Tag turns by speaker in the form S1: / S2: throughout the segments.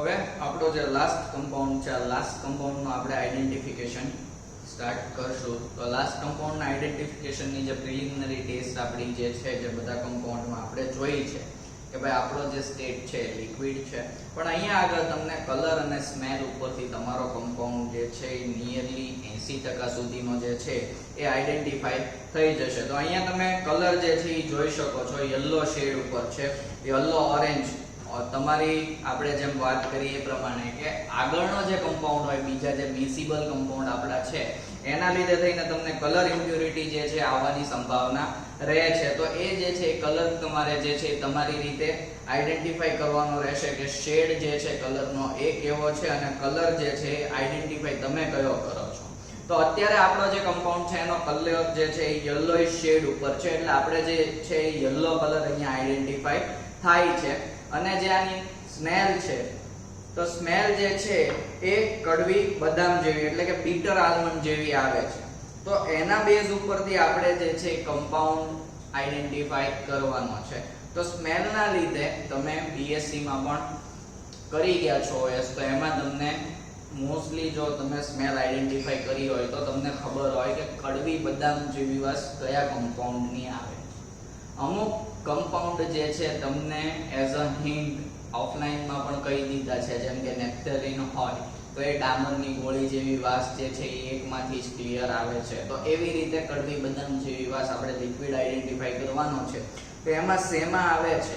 S1: હવે આપણો જે લાસ્ટ કમ્પાઉન્ડ છે, લાસ્ટ કમ્પાઉન્ડનું આપણે આઈડેન્ટિફિકેશન સ્ટાર્ટ કરશું. તો લાસ્ટ કમ્પાઉન્ડના આઈડેન્ટિફિકેશનની જે પ્રિલિમિનરી ટેસ્ટ આપણી જે છે, જે બધા કમ્પાઉન્ડમાં આપણે જોઈ છે કે ભાઈ આપણો જે સ્ટેટ છે લિક્વિડ છે, પણ અહીંયા આગળ તમને કલર અને સ્મેલ ઉપરથી તમારો કમ્પાઉન્ડ જે છે એ નિયરલી 80% સુધીનો જે છે એ આઈડેન્ટિફાઈ થઈ જશે. તો અહીંયા તમે કલર જે છે એ જોઈ શકો છો, યલો શેડ ઉપર છે, યલો ઓરેન્જ. તમારી આપણે જેમ વાત કરીએ એ પ્રમાણે કે આગળનો જે કમ્પાઉન્ડ હોય, બીજા જે મિસિબલ કમ્પાઉન્ડ આપણા છે, એના લીધે થઈને તમને કલર ઇમ્પ્યોરિટી જે છે આવવાની સંભાવના રહે છે. તો એ જે છે કલર તમારે જે છે તમારી રીતે આઈડેન્ટિફાઈ કરવાનો રહેશે કે શેડ જે છે કલરનો એ કેવો છે અને કલર જે છે આઈડેન્ટિફાઈ તમે કયો કરો છો. તો અત્યારે આપણો જે કમ્પાઉન્ડ છે એનો કલર જે છે એ યલોઇશ શેડ ઉપર છે, એટલે આપણે જે છે એ યલો કલર અહીંયા આઈડેન્ટિફાઈ થાય છે. અને જે આની સ્મેલ છે, તો સ્મેલ જે છે એ કડવી બદામ જેવી એટલે કે બીટર આલમંડ જેવી આવે છે. તો એના બેઝ ઉપરથી આપણે જે છે કમ્પાઉન્ડ આઈડેન્ટિફાઈ કરવાનો છે. તો સ્મેલના લીધે તમે બીએસસી માં પણ કરી ગયા છો OS, તો એમાં તમને મોસ્ટલી જો તમે સ્મેલ આઈડેન્ટિફાઈ કરી હોય તો તમને ખબર હોય કે કડવી બદામ જેવી વાસ કયા કમ્પાઉન્ડની આવે. અમુક કમ્પાઉન્ડ જે છે તમને એઝ અ હિન્ટ ઓફલાઈનમાં પણ કહી દીધા છે, જેમ કે નેપ્થેલિન હોય તો એ ડામરની ગોળી જેવી વાસ જે છે એ એકમાંથી જ ક્લિયર આવે છે. તો એવી રીતે કડવી બદામ જેવી વાસ આપણે લિક્વિડ આઈડેન્ટિફાઈ કરવાનો છે, તો એમાં શેમાં આવે છે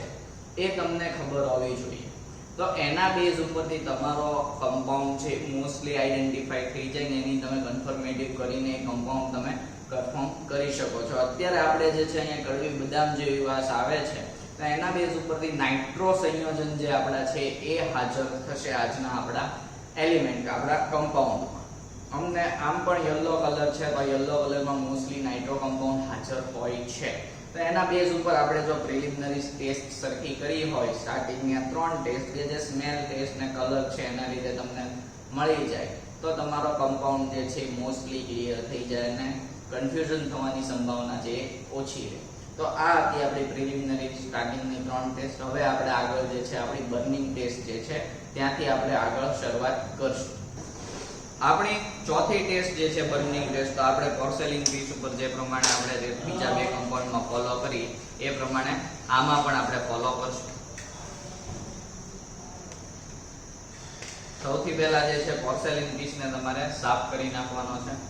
S1: એ તમને ખબર હોવી જોઈએ. તો એના બેઝ ઉપરથી તમારો કમ્પાઉન્ડ છે મોસ્ટલી આઈડેન્ટિફાઈ થઈ જાય ને એની તમે કન્ફર્મેટિવ કરીને એ કમ્પાઉન્ડ તમે કન્ફર્મ કરી શકો છો. અત્યારે આપણે જે છે અહીંયા કડવી બદામ જેવી વાસ આવે છે, તો એના બેઝ ઉપરથી નાઇટ્રો સંયોજન જે આપણા છે એ હાજર થશે આજના આપણા એલિમેન્ટ, આપણા કમ્પાઉન્ડમાં. અમને આમ પણ યલો કલર છે, તો યલો કલરમાં મોસ્ટલી નાઇટ્રો કમ્પાઉન્ડ હાજર હોય છે. તો એના બેઝ ઉપર આપણે જો પ્રિલિમિનરી ટેસ્ટ સરખી કરી હોય, સ્ટાર્ટિંગની આ 3 ટેસ્ટ કે જે સ્મેલ ટેસ્ટ ને કલર છે એના લીધે તમને મળી જાય, તો તમારો કમ્પાઉન્ડ જે છે મોસ્ટલી ક્લિયર થઈ જાય અને કન્ફ્યુઝન થવાની સંભાવના જે ઓછી રહે. તો આ હતી આપણી પ્રિલિમિનરી સ્ટાર્ટિંગની 3 ટેસ્ટ. હવે આપણે આગળ જે છે આપણી બર્નિંગ ટેસ્ટ જે છે ત્યાંથી આપણે આગળ શરૂઆત કરશું. આપણી ચોથી ટેસ્ટ જે છે બર્નિંગ ટેસ્ટ, તો આપણે પોર્સેલિન પીસ ઉપર જે પ્રમાણે આપણે બીજા 2 કમ્પાઉન્ડમાં ફોલો કરી એ પ્રમાણે આમાં પણ આપણે ફોલો કરશું. સૌથી પહેલા જે છે પોર્સેલિન પીસને તમારે સાફ કરી નાખવાનો છે.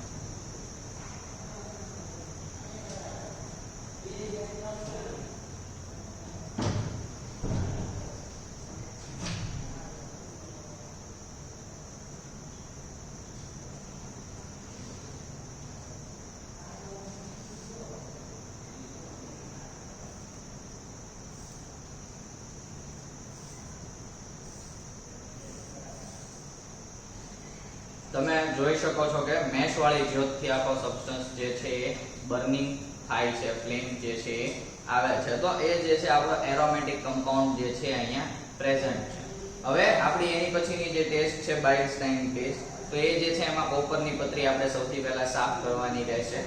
S1: તમે જોઈ શકો છો કે મેશ વાળી જ્યોતથી આખો સબસ્ટન્સ જે છે એ બર્નિંગ થાય છે, ફ્લેમ જે છે એ આવે છે. તો એ જે છે આપણો એરોમેટિક કમ્પાઉન્ડ જે છે અહીંયા પ્રેઝન્ટ છે. હવે આપણી એની પછીની જે ટેસ્ટ છે બાયરસ્ટાઇન ટેસ્ટ, તો એ જે છે એમાં કોપરની પતરી આપણે સૌથી પહેલા સાફ કરવાની રહેશે.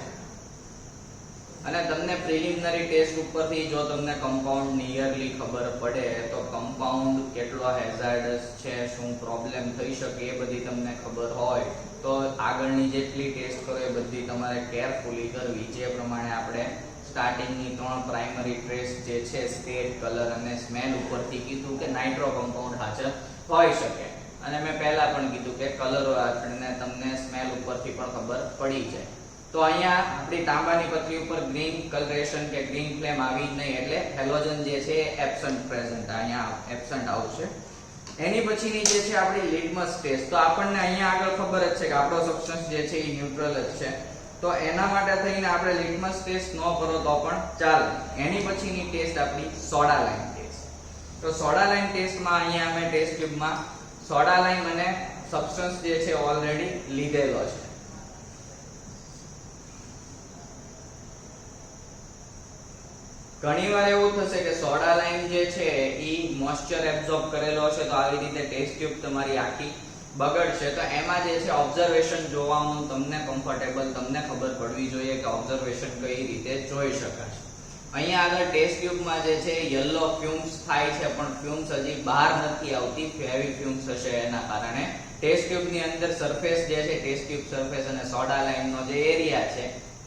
S1: અને તમને પ્રિલિમિનરી ટેસ્ટ ઉપરથી જો તમને કમ્પાઉન્ડ નિયરલી ખબર પડે, તો કમ્પાઉન્ડ કેટલો હેઝાર્ડસ છે, શું પ્રોબ્લેમ થઈ શકે એ બધી તમને ખબર હોય, તો આગળની જેટલી ટેસ્ટ કરો એ બધી તમારે કેરફુલી કરવી. જે પ્રમાણે આપણે સ્ટાર્ટિંગની 3 પ્રાઇમરી ટેસ્ટ જે છે સ્ટેટ, કલર અને સ્મેલ ઉપરથી કીધું કે નાઇટ્રો કમ્પાઉન્ડ હાજર હોઈ શકે, અને મેં પહેલા પણ કીધું કે કલર આપણને તમને સ્મેલ ઉપરથી પણ ખબર પડી જાય. તો અહીંયા આપણી તાંબાની પતરી ઉપર ગ્રીન કલરેશન કે ગ્રીન ફ્લેમ આવી જ નહીં, એટલે હેલોજન જે છે એબ્સન્ટ પ્રેઝન્ટ, અહીંયા એબ્સન્ટ આવશે. એની પછીની જે છે આપણી લિટમસ ટેસ્ટ, તો આપણને અહીંયા આગળ ખબર જ છે કે આપણો સબસ્ટન્સ જે છે એ ન્યુટ્રલ જ છે, તો એના માટે થઈને આપણે લિટમસ ટેસ્ટ ન કરો તો પણ ચાલે. એની પછીની ટેસ્ટ આપણી સોડા લાઇન ટેસ્ટ. તો સોડા લાઇન ટેસ્ટમાં અહીંયા અમે ટેસ્ટ ટ્યુબમાં સોડા લાઇન અને સબસ્ટન્સ જે છે ઓલરેડી લીધેલો છે. ઘણીવાર એવું થશે કે સોડા લાઇન જે છે એ મોઇસ્ચર એબ્ઝોર્બ કરેલો હશે, તો આવી રીતે ટેસ્ટ ટ્યુબ તમારી આખી બગડશે. તો એમાં જે છે ઓબ્ઝર્વેશન જોવાનું તમને કમ્ફર્ટેબલ, તમને ખબર પડવી જોઈએ કે ઓબ્ઝર્વેશન કઈ રીતે જોઈ શકાય. અહીંયા આગળ ટેસ્ટ ટ્યુબમાં જે છે યલો ફ્યુમ્સ થાય છે, પણ ફ્યુમ્સ હજી બહાર નથી આવતી, હેવી ફ્યુમ્સ હશે એના કારણે. ટેસ્ટ ટ્યુબની અંદર સરફેસ જે છે, ટેસ્ટ ટ્યુબ સરફેસ અને સોડા લાઇમનો જે એરિયા છે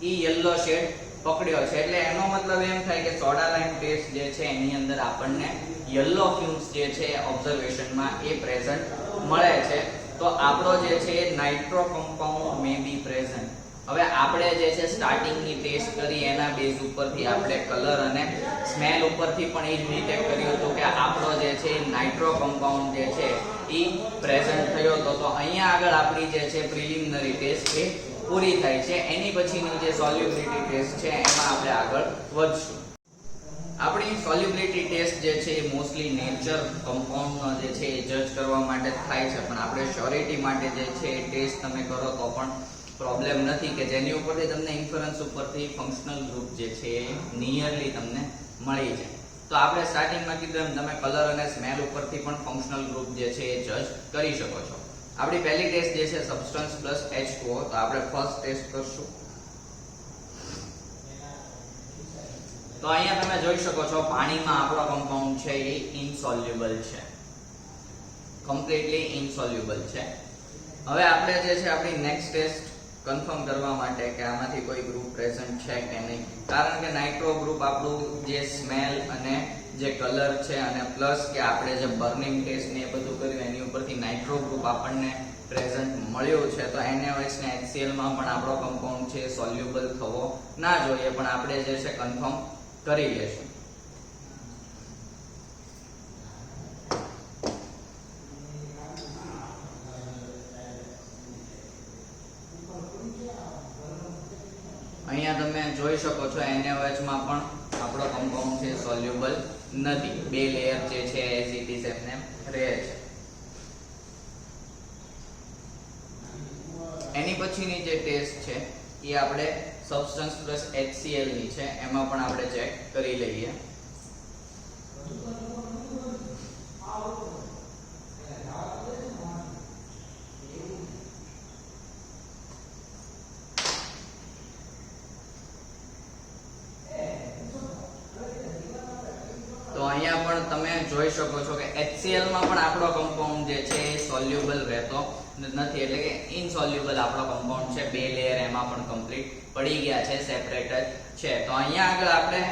S1: ઈ યલો શેડ પકડ્યો છે. એટલે એનો મતલબ એમ થાય કે સોડા લાઇમ ટેસ્ટ જે છે એની અંદર આપણને યલો ફ્યુમ્સ જે છે ઓબ્ઝર્વેશનમાં એ પ્રેઝન્ટ મળે છે. તો આપણો જે છે નાઇટ્રો કમ્પાઉન્ડ મે બી પ્રેઝન્ટ. હવે આપણે જે છે સ્ટાર્ટિંગની ટેસ્ટ કરી એના બેઝ ઉપરથી આપણે કલર અને સ્મેલ ઉપરથી પણ એ જ રીતે કર્યું હતું કે આપણો જે છે નાઇટ્રો કમ્પાઉન્ડ જે છે એ પ્રેઝન્ટ થયો હતો. તો અહીંયા આગળ આપણી જે છે પ્રિલિમિનરી ટેસ્ટ એ પૂરી થાય છે. એની પછીની જે સોલ્યુબિલિટી ટેસ્ટ છે એમાં આપણે આગળ વધશું. આપણી સોલ્યુબિલિટી ટેસ્ટ જે છે એ મોસ્ટલી નેચર કમ્પાઉન્ડનો જે છે એ જજ કરવા માટે થાય છે, પણ આપણે શ્યોરિટી માટે જે છે એ ટેસ્ટ તમે કરો તો પણ પ્રોબ્લેમ નથી, કે જેની ઉપરથી તમને ઇન્ફરન્સ ઉપરથી ફંક્શનલ ગ્રુપ જે છે એ નિયરલી તમને મળી જાય. તો આપણે સ્ટાર્ટિંગમાં કીધું એમ તમે કલર અને સ્મેલ ઉપરથી પણ ફંક્શનલ ગ્રુપ જે છે એ જજ કરી શકો છો. આપણી પહેલી ટેસ્ટ જે છે સબસ્ટન્સ પ્લસ H2O. તો આપણે ફર્સ્ટ ટેસ્ટ કરશું. તો અહીંયા તમે જોઈ શકો છો પાણીમાં આપણો કમ્પાઉન્ડ છે એ ઇનસોલ્યુબલ છે, કમ્પ્લીટલી ઇનસોલ્યુબલ છે. હવે આપણે જે છે આપણી નેક્સ્ટ ટેસ્ટ કન્ફર્મ કરવા માટે કે આમાંથી કોઈ ગ્રુપ પ્રેઝન્ટ છે કે નહીં, કારણ કે નાઇટ્રો ગ્રુપ આપણું જે સ્મેલ અને જે કલર છે અને પ્લસ કે આપણે જે બર્નિંગ ટેસ્ટ ને એ બધું કર્યું એની ઉપરથી નાઇટ્રો ગ્રુપ આપણને પ્રેઝન્ટ મળ્યો છે. તો NaOH ને HCl માં પણ આપણો કમ્પાઉન્ડ છે સોલ્યુબલ થવો ના જોઈએ, પણ આપણે જે છે કન્ફર્મ કરી લેશું. અહીંયા તમે જોઈ શકો છો NaOH માં પણ આપણો કમ્પાઉન્ડ છે સોલ્યુબલ નથી, બે લેયર જે છે એઝ ઇટ ઇઝ એમને રહે છે. એની પછીની જે ટેસ્ટ છે એ આપણે સબસ્ટન્સ પ્લસ HCl ની છે, એમાં પણ આપણે ચેક કરી લઈએ. તો અહીંયા પણ તમે જોઈ શકો છો કે HCl માં પણ આપણો કમ્પાઉન્ડ જે છે એ સોલ્યુબલ રહેતો નથી, એટલે કે ઇનસોલ્યુબલ આપણો કમ્પાઉન્ડ છે. બે લેયર એમાં પણ કમ્પ્લીટ પડી ગયા છે, સેપરેટેડ છે. તો અહીંયા આગળ આપણે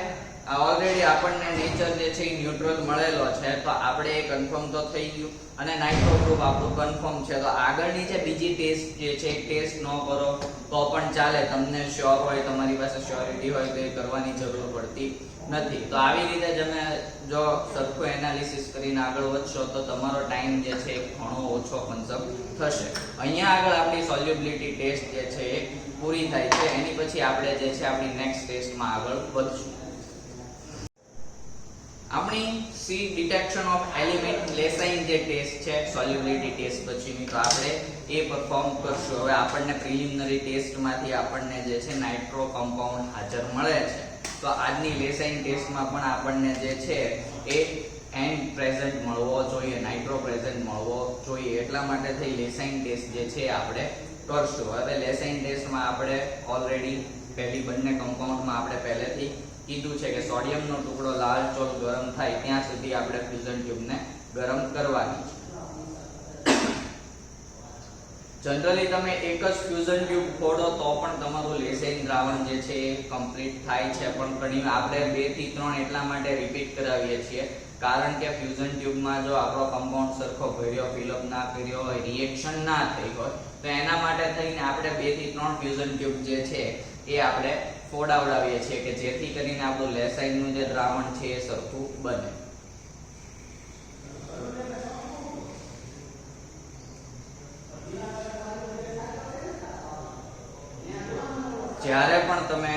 S1: ઓલરેડી આપણને નેચર જે છે એ ન્યુટ્રલ મળેલો છે, તો આપણે એ કન્ફર્મ તો થઈ ગયું અને નાઇટ્રો ગ્રુપ આપણું કન્ફર્મ છે. તો આગળની જે બીજી ટેસ્ટ જે છે ટેસ્ટ ન કરો તો પણ ચાલે, તમને શ્યોર હોય, તમારી પાસે શ્યોરિટી હોય તો એ કરવાની જરૂર પડતી નથી. તો આવી રીતે તમે જો સરખું એનાલિસિસ કરીને આગળ વધશો તો તમારો ટાઈમ જે છે એ ઘણો ઓછો કન્ઝ્યુમ થશે. અહીંયા આગળ આપણી સોલ્યુબિલિટી ટેસ્ટ જે છે એ પૂરી થાય છે. એની પછી આપણે જે છે આપણી નેક્સ્ટ ટેસ્ટમાં આગળ વધશું. આપણી સી ડિટેક્શન ઓફ એલિમેન્ટ લેસાઇન જે ટેસ્ટ છે સોલ્યુબિલિટી ટેસ્ટ પછીની, તો આપણે એ પરફોર્મ કરશું. હવે આપણને પ્રિલિમિનરી ટેસ્ટમાંથી આપણને જે છે નાઇટ્રો કમ્પાઉન્ડ હાજર મળે છે. તો આજની લેસાઇન ટેસ્ટમાં પણ આપણને જે છે એ એન્ડ પ્રેઝન્ટ મળવો જોઈએ, નાઇટ્રો પ્રેઝન્ટ મળવો જોઈએ. એટલા માટે થઈ લેસાઇન ટેસ્ટ જે છે આપણે કરશું. હવે લેસાઇન ટેસ્ટમાં આપણે ઓલરેડી પહેલી બંને કમ્પાઉન્ડમાં આપણે પહેલેથી કીધું છે કે સોડિયમનો ટુકડો લાલચોળ ગરમ થાય ત્યાં સુધી આપણે ફ્યુઝન ટ્યુબને ગરમ કરવાની છે. જનરલી તમે એક જ ફ્યુઝન ટ્યુબ ફોડો તો પણ તમારું લેસાઇન દ્રાવણ જે છે એ કમ્પ્લીટ થાય છે, પણ ઘણી આપણે 2 થી 3 એટલા માટે રિપીટ કરાવીએ છીએ કારણ કે ફ્યુઝન ટ્યુબમાં જો આપણો કમ્પાઉન્ડ સરખો ભર્યો, ફિલઅપ ના કર્યો હોય, રિએક્શન ના થઈ હોય, તો એના માટે થઈને આપણે 2 થી 3 ફ્યુઝન ટ્યુબ જે છે એ આપણે ફોડાવડાવીએ છીએ કે જેથી કરીને આપણું લેસાઇનનું જે દ્રાવણ છે એ સરખું બને. જ્યારે પણ તમે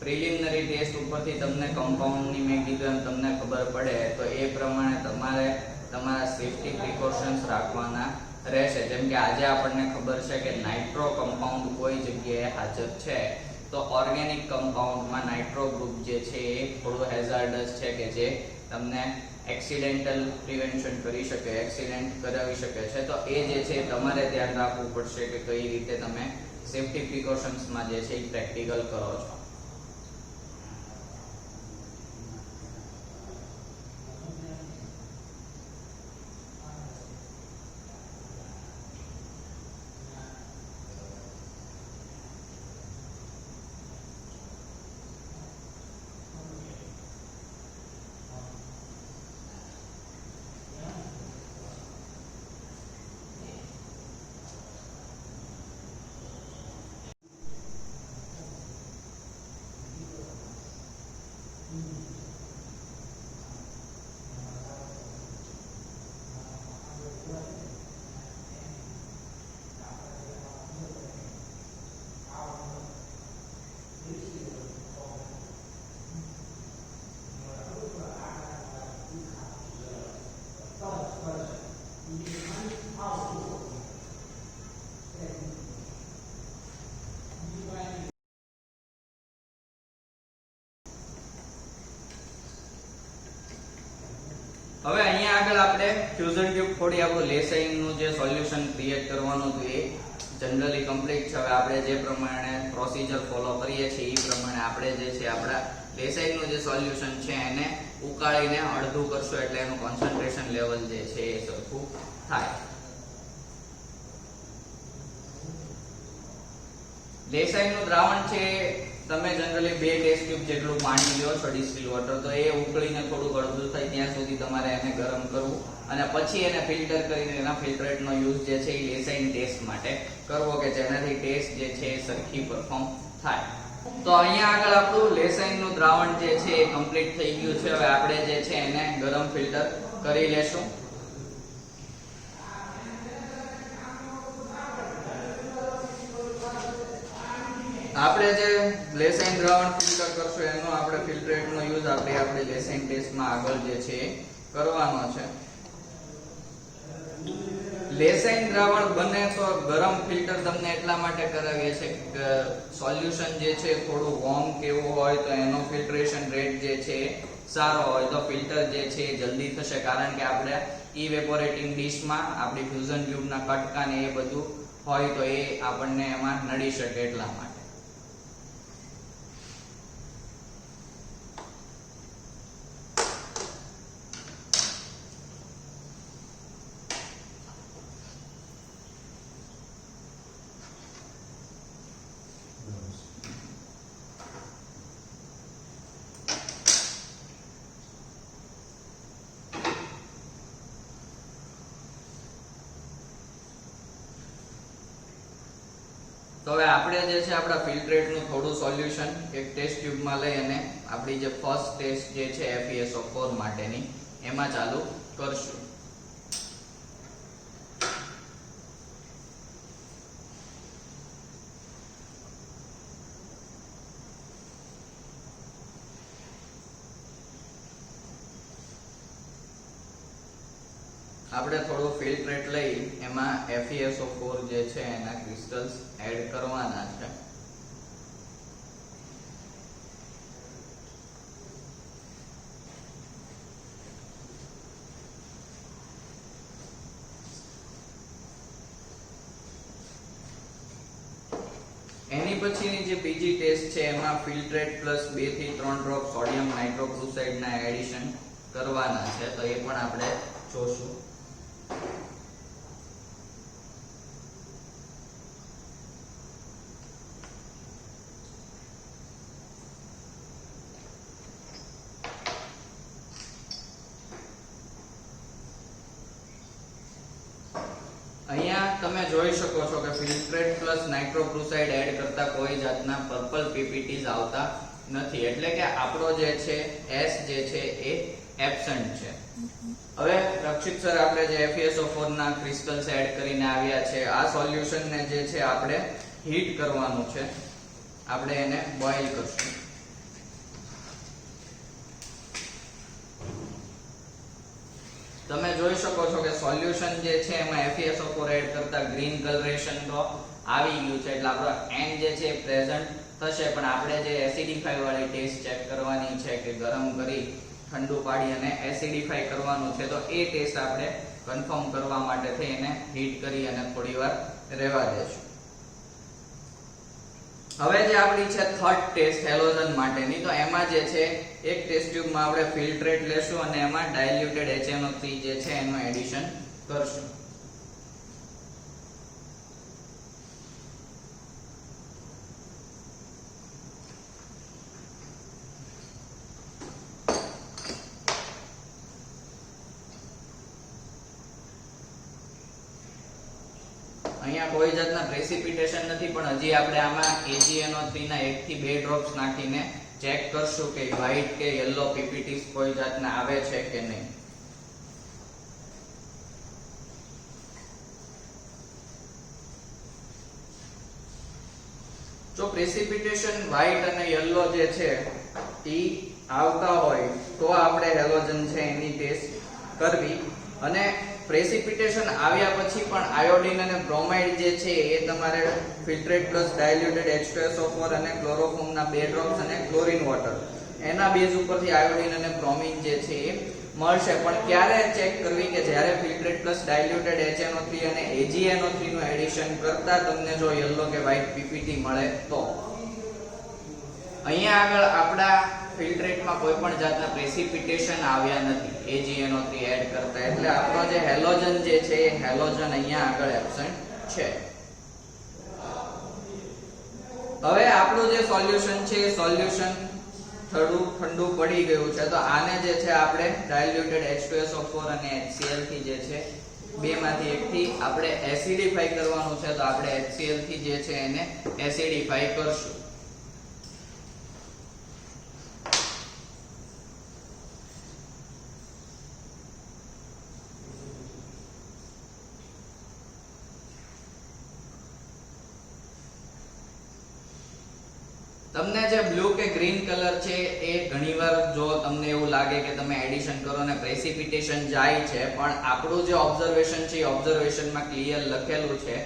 S1: પ્રિલિમિનરી ટેસ્ટ ઉપરથી તમને કમ્પાઉન્ડની મેં કીધું એમ તમને ખબર પડે તો એ પ્રમાણે તમારે તમારા સેફટી પ્રિકોશન્સ રાખવાના રહેશે. જેમ કે આજે આપણને ખબર છે કે નાઇટ્રો કમ્પાઉન્ડ કોઈ જગ્યાએ હાજર છે, તો ઓર્ગેનિક કમ્પાઉન્ડમાં નાઇટ્રો ગ્રુપ જે છે એ થોડું હેઝાર્ડસ છે કે જે તમને એક્સિડેન્ટલ પ્રિવેન્શન કરી શકે, એક્સિડન્ટ કરાવી શકે છે. તો એ જે છે તમારે ધ્યાન રાખવું પડશે કે કઈ રીતે તમે સેફટી પ્રિકોશન્સમાં જે છે એ પ્રેક્ટિકલ કરો છો. હવે અહીંયા આગળ આપણે ફ્યુઝન ટ્યુબ થોડી આપણું લેસાઇન નું જે સોલ્યુશન ક્રિએટ કરવાનું હતું એ જનરલી કમ્પ્લીટ છે. હવે આપણે જે પ્રમાણે પ્રોસિજર ફોલો કરીએ છીએ એ પ્રમાણે આપણે જે છે આપણા લેસાઇન નું જે સોલ્યુશન છે એને ઉકાળીને અડધું કરશું એટલે એનું કોન્સન્ટ્રેશન લેવલ જે છે એ સરખું થાય. લેસાઇન નું દ્રાવણ છે તમે જનરલી 2 ટેસ્ટ ટ્યુબ જેટલું પાણી લ્યો છો ડિસ્ટિલ વોટર, તો એ ઉકળીને થોડું અડધું થાય ત્યાં સુધી તમારે એને ગરમ કરવું અને પછી એને ફિલ્ટર કરીને એના ફિલ્ટરેટનો યુઝ જે છે એ લેસાઇન ટેસ્ટ માટે કરવો કે જેનાથી ટેસ્ટ જે છે એ સરખી પરફોર્મ થાય. તો અહીંયા આગળ આપણું લેસાઇન નું દ્રાવણ જે છે એ કમ્પ્લીટ થઈ ગયું છે. હવે આપણે જે છે એને ગરમ ફિલ્ટર કરી લેશું. આપણે જે લેસાઇન દ્રાવણ ફિલ્ટર કરશું એનો આપણે ફિલ્ટરેટનો યુઝ આપણે લેસાઇન ટેસ્ટમાં આગળ જે છે કરવાનો છે. લેસાઇન દ્રાવણ બને તો ગરમ ફિલ્ટર તમને એટલા માટે કરાવીએ છે કે સોલ્યુશન જે છે થોડું વોર્મ કેવું હોય તો એનો ફિલ્ટરેશન રેટ જે છે સારો હોય તો ફિલ્ટર જે છે જલ્દી થશે, કારણ કે આપણે ઇવેપોરેટિંગ ડીશમાં આપણી ફ્યુઝન ટ્યુબના કટકા ને એ બધું હોય તો એ આપણને એમાં નડી શકે એટલા માટે. તો હવે આપણે જે છે આપણા ફિલ્ટરેટનું થોડું સોલ્યુશન એક ટેસ્ટ ટ્યુબમાં લઈ અને આપણી જે ફર્સ્ટ ટેસ્ટ જે છે FeSO4 માટેની એમાં ચાલુ કરશું. આપણે થોડું ફિલ્ટરેટ લઈ એમાં FeSO4 જે છે એના ક્રિસ્ટલ્સ એડ કરવાના છે. એની પછીની જે બીજી ટેસ્ટ છે એમાં ફિલ્ટરેટ પ્લસ 2 થી 3 ડ્રોપ સોડિયમ નાઇટ્રોક્લોરાઇડ ના એડિશન કરવાના છે, તો એ પણ આપણે જોશું. અહીંયા તમે જોઈ શકો છો કે ફિલ્ટરેટ પ્લસ નાઇટ્રોક્લોરાઇડ એડ કરતા કોઈ જાતના પર્પલ પીપીટીઝ આવતા નથી, એટલે કે આપણો જે છે S જે છે એ એબ્સન્ટ છે. હવે રક્ષિત સર આપણે જે FeSO4 ના ક્રિસ્ટલ્સ એડ કરીને આવ્યા છે, આ સોલ્યુશન ને જે છે આપણે હીટ કરવાનું છે. આપણે એને બોઇલ કરશું. તમે જોઈ શકો છો કે સોલ્યુશન જે છે એમાં FeSO4 એડ કરતા ગ્રીન કલરેશન તો આવી ગયું છે, એટલે આપણો N જે છે પ્રેઝન્ટ થશે. પણ આપણે જે એસિડિફાઈ વાળી ટેસ્ટ ચેક કરવાની છે કે ગરમ કરી ઠંડુ પાડી અને એસિડિફાઈ કરવાનું છે, તો એ ટેસ્ટ આપણે કન્ફર્મ કરવા માટે થઈ એને હીટ કરી અને થોડીવાર રહેવા દેશું. હવે જે આપણી છે થર્ડ ટેસ્ટ હેલોજન માટેની, તો એમાં જે છે એક ટેસ્ટ ટ્યુબમાં આપણે ફિલ્ટરેટ લેશું અને એમાં ડાયલ્યુટેડ HNO3 જે છે એનું એડિશન કરશું. અહીંયા કોઈ જાતના પ્રેસિપિટેશન નથી, પણ હજી આપણે આમાં AgNO3 ના 1 થી 2 ડ્રોપ્સ નાખીને ચેક કરશું કે વ્હાઇટ કે યલો પીપીટીસ કોઈ જાતના આવે છે કે નહીં. જો પ્રેસિપિટેશન વ્હાઇટ અને યલો જે છે ઈ આવતા હોય તો આપણે હેલોજન છે એની ટેસ્ટ કરવી. અને પ્રેસિપિટેશન આવ્યા પછી પણ આયોડિન અને બ્રોમાઇડ જે છે એ તમારે ફિલ્ટરેટ પ્લસ ડાયલ્યુટેડ H2SO4 અને ક્લોરોફોર્મના 2 ડ્રોપ્સ અને ક્લોરીન વોટર એના બેઝ ઉપરથી આયોડિન અને બ્રોમિન જે છે એ મળશે, પણ ક્યારે ચેક કરવી કે જ્યારે ફિલ્ટ્રેટ પ્લસ ડાયલ્યુટેડ HNO3 અને AgNO3 નું એડિશન કરતા તમને જો યલો કે વ્હાઇટ પીપીટી મળે તો. અહીંયા આગળ આપડા ફિલ્ટ્રેટમાં કોઈ પણ જાતના પ્રેસિપિટેશન આવ્યા નથી AgNO3 એડ કરતા, એટલે આપણો જે હેલોજન જે છે એ હેલોજન અહીંયા આગળ એબ્સન્ટ છે. હવે આપણું જે સોલ્યુશન છે એ સોલ્યુશન થોડું ઠંડુ પડી ગયું છે, તો આને જે છે આપણે ડાયલ્યુટેડ H2SO4 અને HCl થી જે છે બે માંથી એક થી આપણે એસિડિફાઈ કરવાનું છે, તો આપણે HCl થી જે છે એને એસિડિફાઈ કરશું. તમને જે બ્લુ કે ગ્રીન કલર છે એ ઘણીવાર જો તમને એવું લાગે કે તમે એડિશન કરો ને પ્રેસિપિટેશન જાય છે, પણ આપણું જે ઓબ્ઝર્વેશન છે એ ઓબ્ઝર્વેશનમાં ક્લિયર લખેલું છે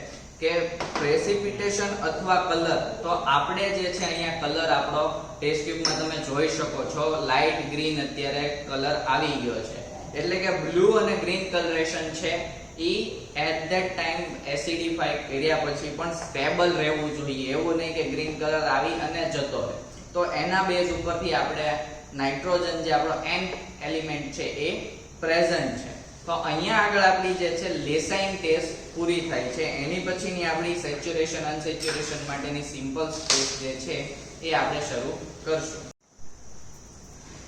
S1: કે પ્રેસિપિટેશન અથવા કલર, તો આપણે જે છે અહીંયા કલર આપણો ટેસ્ટ ટ્યુબમાં તમે જોઈ શકો છો લાઇટ ગ્રીન અત્યારે કલર આવી ગયો છે, એટલે કે બ્લુ અને ગ્રીન કલરેશન છે ઈ એટ ધેટ ટાઈમ એસિડિફાઈ કર્યા પછી પણ સ્ટેબલ રહેવું જોઈએ, એવું નહીં કે ગ્રીન કલર આવી અને જતો રહે. તો એના બેઝ ઉપરથી આપણે નાઇટ્રોજન જે આપણો N એલિમેન્ટ છે એ પ્રેઝન્ટ છે. તો અહીંયા આગળ આપણી જે છે લેસાઇન ટેસ્ટ પૂરી થાય છે, એની પછીની આપણી સેચ્યુરેશન અનસેચ્યુરેશન માટેની સિમ્પલ ટેસ્ટ જે છે એ આપણે શરૂ કરશું.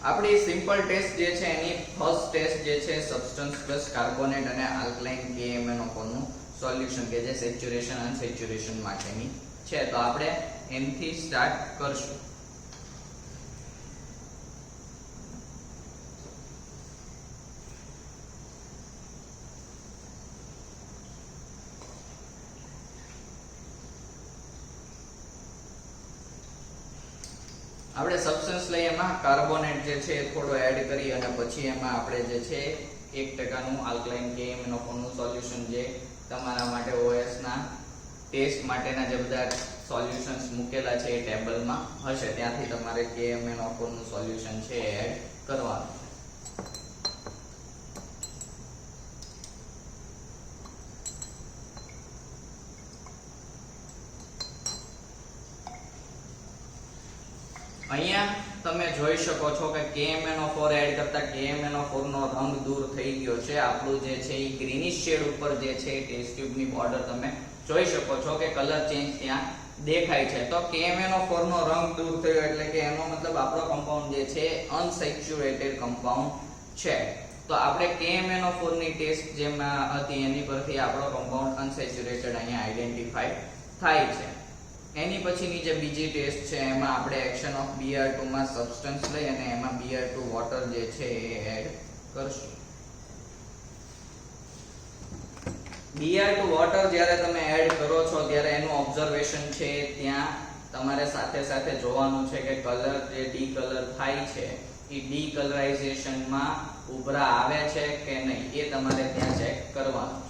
S1: આપણી સિમ્પલ ટેસ્ટ જે છે એની ફર્સ્ટ ટેસ્ટ જે છે સબસ્ટન્સ પ્લસ કાર્બોનેટ અને આલ્કલાઇન KMnO4 નું સોલ્યુશન કે જે સેચ્યુરેશન અનસેચ્યુરેશન માટેની છે, તો આપણે એનથી સ્ટાર્ટ કરશું. આપણે સબસ્ટન્સ લઈ એમાં કાર્બોનેટ જે છે એ થોડો એડ કરી અને પછી એમાં આપણે જે છે 1% નું આલ્કલાઇન KMnO4 નું સોલ્યુશન જે તમારા માટે OS ના ટેસ્ટ માટેના જે બધા સોલ્યુશન્સ મૂકેલા છે એ ટેબલમાં હશે, ત્યાંથી તમારે KMnO4 નું સોલ્યુશન છે એ એડ કરવાનું. અહીંયા તમે જોઈ શકો છો કે KMnO4 એડ કરતા KMnO4 નો રંગ દૂર થઈ ગયો છે. આપણું જે છે એ ગ્રીનિશ શેડ ઉપર જે છે ટેસ્ટ ટ્યુબ ની બોર્ડર તમે જોઈ શકો છો કે કલર ચેન્જ ત્યાં દેખાય છે. તો KMnO4 નો રંગ દૂર થયો એટલે કે એનો મતલબ આપણો કમ્પાઉન્ડ જે છે અનસેચ્યુરેટેડ કમ્પાઉન્ડ છે. તો આપણે KMnO4 ની ટેસ્ટ જેમાં હતી એની પરથી આપણો કમ્પાઉન્ડ અનસેચ્યુરેટેડ અહીંયા આઈડેન્ટિફાઈ થાય છે. એની પછીની જે બીજી ટેસ્ટ છે એમાં આપણે એક્શન ઓફ Br2 માં સબસ્ટન્સ લઈ અને એમાં Br2 વોટર જે છે એ એડ કરશું. Br2 વોટર જ્યારે તમે એડ કરો છો ત્યારે એનું ઓબ્ઝર્વેશન છે ત્યાં તમારે સાથે સાથે જોવાનું છે કે કલર જે ડીકલર થાય છે એ ડીકલરાઇઝેશન માં ઉભરા આવે છે કે નહીં એ તમારે ત્યાં ચેક કરવાનું.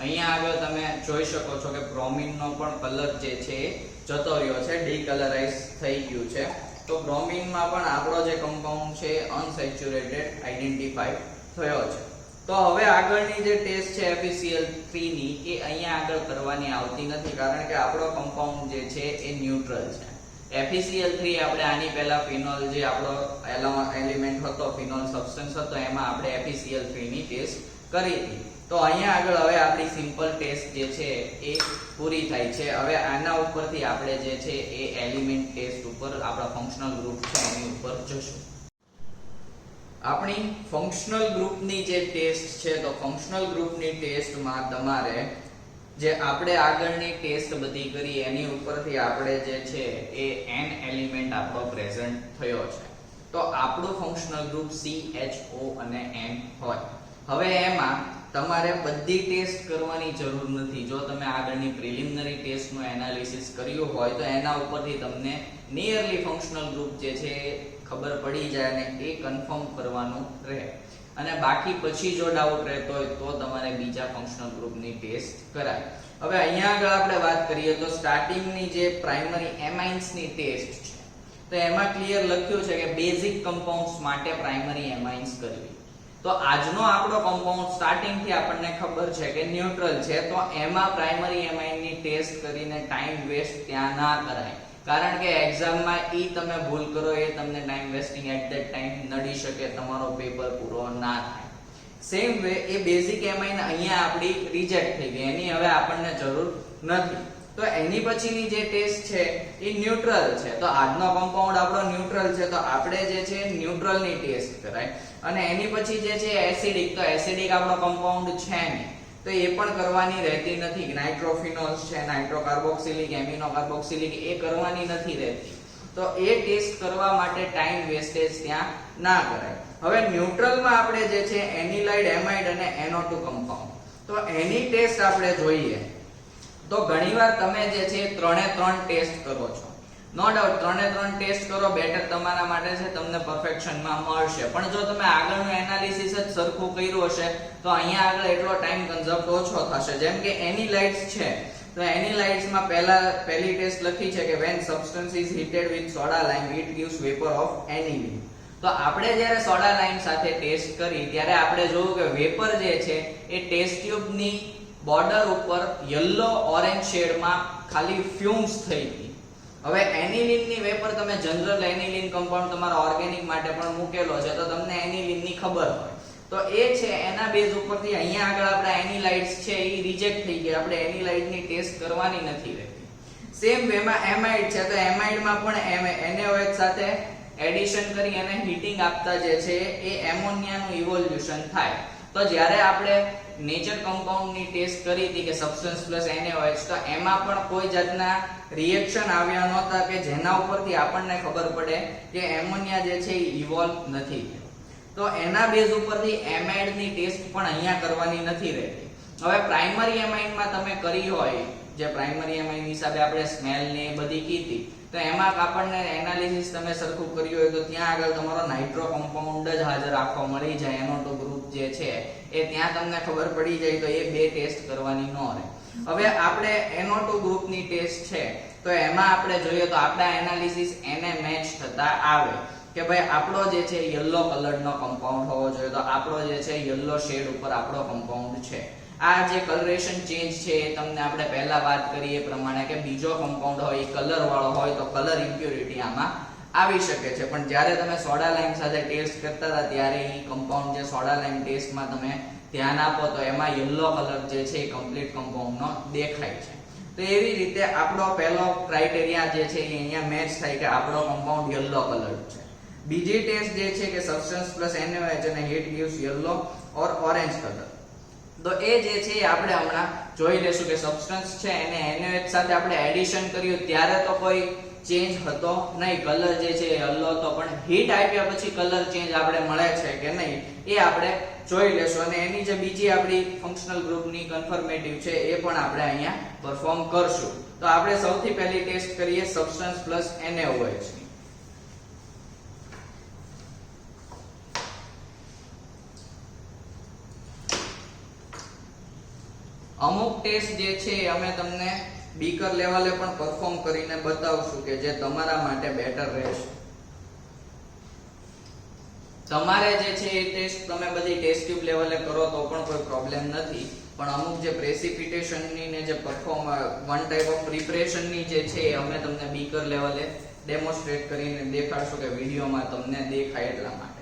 S1: અહીંયા આગળ તમે જોઈ શકો છો કે બ્રોમિન નો પણ કલર જે છે એ જતો રહ્યો છે, ડીકલરાઇઝ થઈ ગયું છે. તો બ્રોમિન માં પણ આપણો જે કમ્પાઉન્ડ છે અનસેચ્યુરેટેડ આઈડેન્ટિફાઈ થયો છે. તો હવે આગળની જે ટેસ્ટ છે FeCl3 ની એ અહીંયા આગળ કરવાની આવતી નથી, કારણ કે આપણો કમ્પાઉન્ડ જે છે એ ન્યુટ્રલ છે. FeCl3 આપણે આની પહેલા ફિનોલ જે આપણો એલિમેન્ટ હતો, ફિનોલ સબસ્ટન્સ હતો, એમાં આપણે FeCl3 ની ટેસ્ટ કરી હતી. તો અહીંયા આગળ હવે આપણી સિમ્પલ ટેસ્ટ જે છે એ પૂરી થાય છે. હવે આના ઉપરથી આપણે જે છે એ એલિમેન્ટ ટેસ્ટ ઉપર આપણા ફંક્શનલ ગ્રુપ છે એની ઉપર જશું. આપણી ફંક્શનલ ગ્રુપની જે ટેસ્ટ છે, તો ફંક્શનલ ગ્રુપની ટેસ્ટમાં તમારે જે આપણે આગળની ટેસ્ટ બધી કરી એની ઉપરથી આપણે જે છે એ n એલિમેન્ટ આપણો પ્રેઝન્ટ થયો છે. તો આપણું ફંક્શનલ ગ્રુપ CHO અને N હોય. હવે એમાં તમારે બધી ટેસ્ટ કરવાની જરૂર નથી. જો તમે આગળની પ્રિલિમિનરી ટેસ્ટનું એનાલિસિસ કર્યું હોય તો એના ઉપરથી તમને નિયરલી ફંક્શનલ ગ્રુપ જે છે ખબર પડી જાય અને એ કન્ફર્મ કરવાનું રહે. અને બાકી પછી જો ડાઉટ રહેતો હોય તો તમારે બીજા ફંક્શનલ ગ્રુપની ટેસ્ટ કરાય. હવે અહીંયા આગળ આપણે વાત કરીએ તો સ્ટાર્ટિંગની જે પ્રાઇમરી એમાઇન્સની ટેસ્ટ છે તો એમાં ક્લિયર લખ્યું છે કે બેઝિક કમ્પાઉન્ડ્સ માટે પ્રાઇમરી એમાઇન્સ કરવી. તો આજનો આપણો કમ્પાઉન્ડ સ્ટાર્ટિંગ થી આપણને ખબર છે કે ન્યુટ્રલ છે, તો એમાં પ્રાઇમરી એમાઇનની ટેસ્ટ કરીને ટાઈમ વેસ્ટ ત્યાં ના કરાય. કારણ કે એક્ઝામમાં તમે ભૂલ કરો એ તમને time wasting at that time નડી શકે, તમારો પેપર પૂરો ના થાય. સેમ વે એ બેઝિક એમાઇન અહીંયા આપણી રિજેક્ટ થઈ ગઈ, એની હવે આપણને જરૂર નથી. તો એની પછીની જે ટેસ્ટ છે એ ન્યુટ્રલ છે. તો આજનો કમ્પાઉન્ડ આપણો ન્યુટ્રલ છે, તો આપણે જે છે ન્યુટ્રલની ટેસ્ટ કરાય. અને એની પછી જે છે એસિડિક, તો એસિડિક આપણો કમ્પાઉન્ડ છે ને, તો એ પણ કરવાની રહેતી નથી. નાઇટ્રોફિનોલ્સ છે, નાઇટ્રોકાર્બોક્સિલિક, એમિનો કાર્બોક્સિલિક, એ કરવાની નથી રહેતી. તો એ ટેસ્ટ કરવા માટે ટાઈમ વેસ્ટેજ ત્યાં ના કરાય. હવે ન્યુટ્રલમાં આપણે જે છે એનિલાઇડ, એમાઇડ અને NO2 કમ્પાઉન્ડ, તો એની ટેસ્ટ આપણે જોઈએ તો ઘણીવાર તમે જે છે 3 ટેસ્ટ કરો છો. નો ડાઉટ 3 ટેસ્ટ કરો બેટર તમારા માટે છે, તમને પરફેક્શનમાં મળશે. પણ જો તમે આગળનું એનાલિસિસ જ સરખું કર્યું હશે તો અહીંયા આગળ એટલો ટાઈમ કન્ઝપ્ટ ઓછો થશે. જેમ કે એનિલાઇડ્સ છે, તો એનિલાઇડ્સમાં પહેલી ટેસ્ટ લખી છે કે when substance is heated with soda lime it gives vapor of aniline. તો આપણે જ્યારે સોડા લાઇમ સાથે ટેસ્ટ કરી ત્યારે આપણે જોયું કે વેપર જે છે એ ટેસ્ટ ટ્યુબની બોર્ડર ઉપર યલો ઓરેન્જ શેડમાં ખાલી ફ્યુમ્સ થઈ હતી. હવે એનિલિનની વેપર તમે જનરલ એનિલિન કમ્પાઉન્ડ તમારા ઓર્ગેનિક માટે પણ મૂકેલો છે તો તમને એનિલિનની ખબર હોય, તો એ છે એના બેઝ ઉપરથી અહીંયા આગળ આપણા એનિલાઇડ્સ છે એ રિજેક્ટ થઈ ગયા, આપણે એનિલાઇડની ટેસ્ટ કરવાની નથી રહેતી. સેમ વેમાં એમાઇડ છે, તો એમાઇડમાં પણ NaOH સાથે એડિશન કરી અને હીટિંગ આપતા જે છે એ એમોનિયાનું ઇવોલ્યુશન થાય. તો જ્યારે આપણે નેચર કમ્પાઉન્ડની ટેસ્ટ કરી હતી કે સબસ્ટન્સ પ્લસ NaOH, તો એમાં પણ કોઈ જાતના રિએક્શન આવ્યા નહોતા કે જેના ઉપરથી આપણને ખબર પડે કે એમોનિયા જે છે એ ઇવોલ્વ નથી. તો એના બેઝ ઉપરથી એમાઇડની ટેસ્ટ પણ અહીંયા કરવાની નથી રહેતી. હવે પ્રાઇમરી એમાઇનમાં તમે કરી હોય, જે પ્રાઇમરી એમાઇન હિસાબે આપણે સ્મેલ ને એ બધી કીધી, તો એમાં આપણને એનાલિસિસ તમે સરખું કર્યું હોય તો ત્યાં આગળ તમારો નાઇટ્રો કમ્પાઉન્ડ જ હાજર આખો મળી જાય, NO2 ગ્રુપ જે છે એ ત્યાં તમને ખબર પડી જાય, તો એ 2 ટેસ્ટ કરવાની ન રહે. હવે આપણે NO2 ગ્રુપની ટેસ્ટ છે તો એમાં આપણે જોઈએ તો આપણા એનાલિસિસ એને મેચ થતા આવે કે ભાઈ આપણો જે છે યલો કલરનો કમ્પાઉન્ડ હોવો જોઈએ, તો આપણો જે છે યલો શેડ ઉપર આપણો કમ્પાઉન્ડ છે. આ જે કલરેશન ચેન્જ છે એ તમને આપણે પહેલા વાત કરી એ પ્રમાણે કે બીજો કમ્પાઉન્ડ હોય એ કલર વાળો હોય તો કલર ઇમ્પ્યોરિટી આમાં આવી શકે છે. પણ જ્યારે તમે સોડા લાઇમ સાથે ટેસ્ટ કરતા હતા ત્યારે એ કમ્પાઉન્ડ જે સોડા લાઇમ ટેસ્ટમાં તમે ધ્યાન આપો તો એમાં યલો કલર જે છે એ કમ્પ્લીટ કમ્પાઉન્ડનો દેખાય છે. તો એવી રીતે આપણો પહેલો ક્રાઇટેરિયા જે છે એ અહીંયા મેચ થાય કે આપણો કમ્પાઉન્ડ યલો કલર છે. બીજી ટેસ્ટ જે છે કે સબસ્ટન્સ પ્લસ NaOH અને heat gives yellow or orange colour. તો એ જે છે આપણે હમણાં જોઈ લેશું કે સબસ્ટન્સ છે એને NaOH સાથે આપણે એડિશન કર્યું ત્યારે તો કોઈ ચેન્જ હતો નહીં, કલર જે છે એ યલો હતો. પણ હીટ આપ્યા પછી કલર ચેન્જ આપણે મળે છે કે નહીં એ આપણે જોઈ લેશું. અને એની જે બીજી આપણી ફંક્શનલ ગ્રુપની કન્ફર્મેટિવ છે એ પણ આપણે અહીંયા પરફોર્મ કરશું. તો આપણે સૌથી પહેલી ટેસ્ટ કરીએ સબસ્ટન્સ પ્લસ NaOH. અમુક ટેસ્ટ જે છે અમે તમને બીકર લેવલે પણ પરફોર્મ કરીને બતાવશું કે જે તમારા માટે બેટર રહેશે. તમારે જે છે એ ટેસ્ટ તમે બધી ટેસ્ટ ટ્યુબ લેવલે કરો તો પણ કોઈ પ્રોબ્લેમ નથી, પણ અમુક જે પ્રેસિપિટેશનની ને જે વન ટાઈપ ઓફ પ્રિપરેશનની જે છે એ અમે તમને બીકર લેવલે ડેમોન્સ્ટ્રેટ કરીને દેખાડશું કે વિડીયોમાં તમને દેખાય એટલા માટે.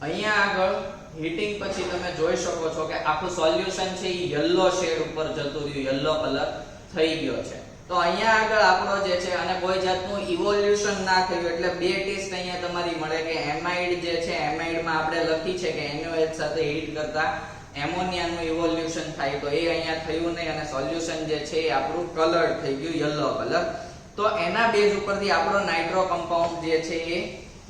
S1: અહીંયા આગળ હીટિંગ પછી તમે જોઈ શકો છો કે આખું સોલ્યુશન છે એ યલો શેડ ઉપર જતું રહ્યું, યલો કલર થઈ ગયો છે. તો અહીંયા આગળ આપણો જે છે અને કોઈ જાતનું ઇવોલ્યુશન ના થયું, એટલે 2 ટેસ્ટ અહીંયા તમારી મળે કે એમાઇડ જે છે એમાઇડમાં આપણે લખી છે કે NaOH સાથે હીટ કરતા એમોનિયાનું ઇવોલ્યુશન થાય, તો એ અહીંયા થયું નહીં અને સોલ્યુશન જે છે એ આપણું કલર્ડ થઈ ગયું યલો કલર. તો એના બેઝ ઉપરથી આપણો નાઇટ્રો કમ્પાઉન્ડ જે છે એ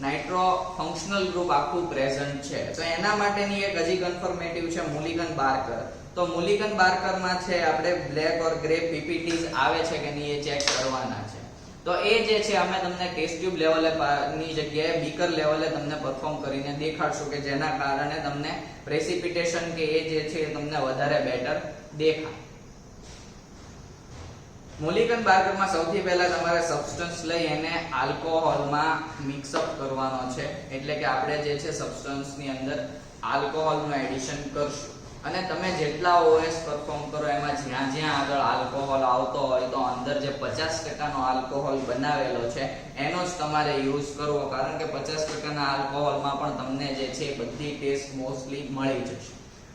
S1: નાઇટ્રો ફંક્શનલ ગ્રુપ આખું પ્રેઝન્ટ છે. તો એના માટેની એક હજી કન્ફર્મેટિવ છે મુલિગન બાર્કર. તો મુલિકન બાર્કરમાં છે આપણે બ્લેક ઓર ગ્રે પીપીટીઝ આવે છે કે નહીં એ ચેક કરવાના છે. તો એ જે છે અમે તમને ટેસ્ટ ટ્યુબ લેવલે ની જગ્યાએ બીકર લેવલે તમને પરફોર્મ કરીને દેખાડશું કે જેના કારણે તમને પ્રેસિપિટેશન કે એ જે છે એ તમને વધારે બેટર દેખાય. મુલિકન બાર્કરમાં સૌથી પહેલા તમારે સબસ્ટન્સ લઈ એને આલ્કોહોલમાં મિક્સઅપ કરવાનો છે. એટલે કે આપણે જે છે સબસ્ટન્સની અંદર આલ્કોહોલનું એડિશન કરશું અને તમે જેટલા ઓએસ પરફોર્મ કરો એમાં જ્યાં જ્યાં આગળ આલ્કોહોલ આવતો હોય તો અંદર જે 50% નો આલ્કોહોલ બનાવેલો છે એનો જ તમારે યુઝ કરવો, કારણ કે 50% ના આલ્કોહોલમાં પણ તમને જે છે બધી ટેસ્ટ મોસ્ટલી મળી જશે.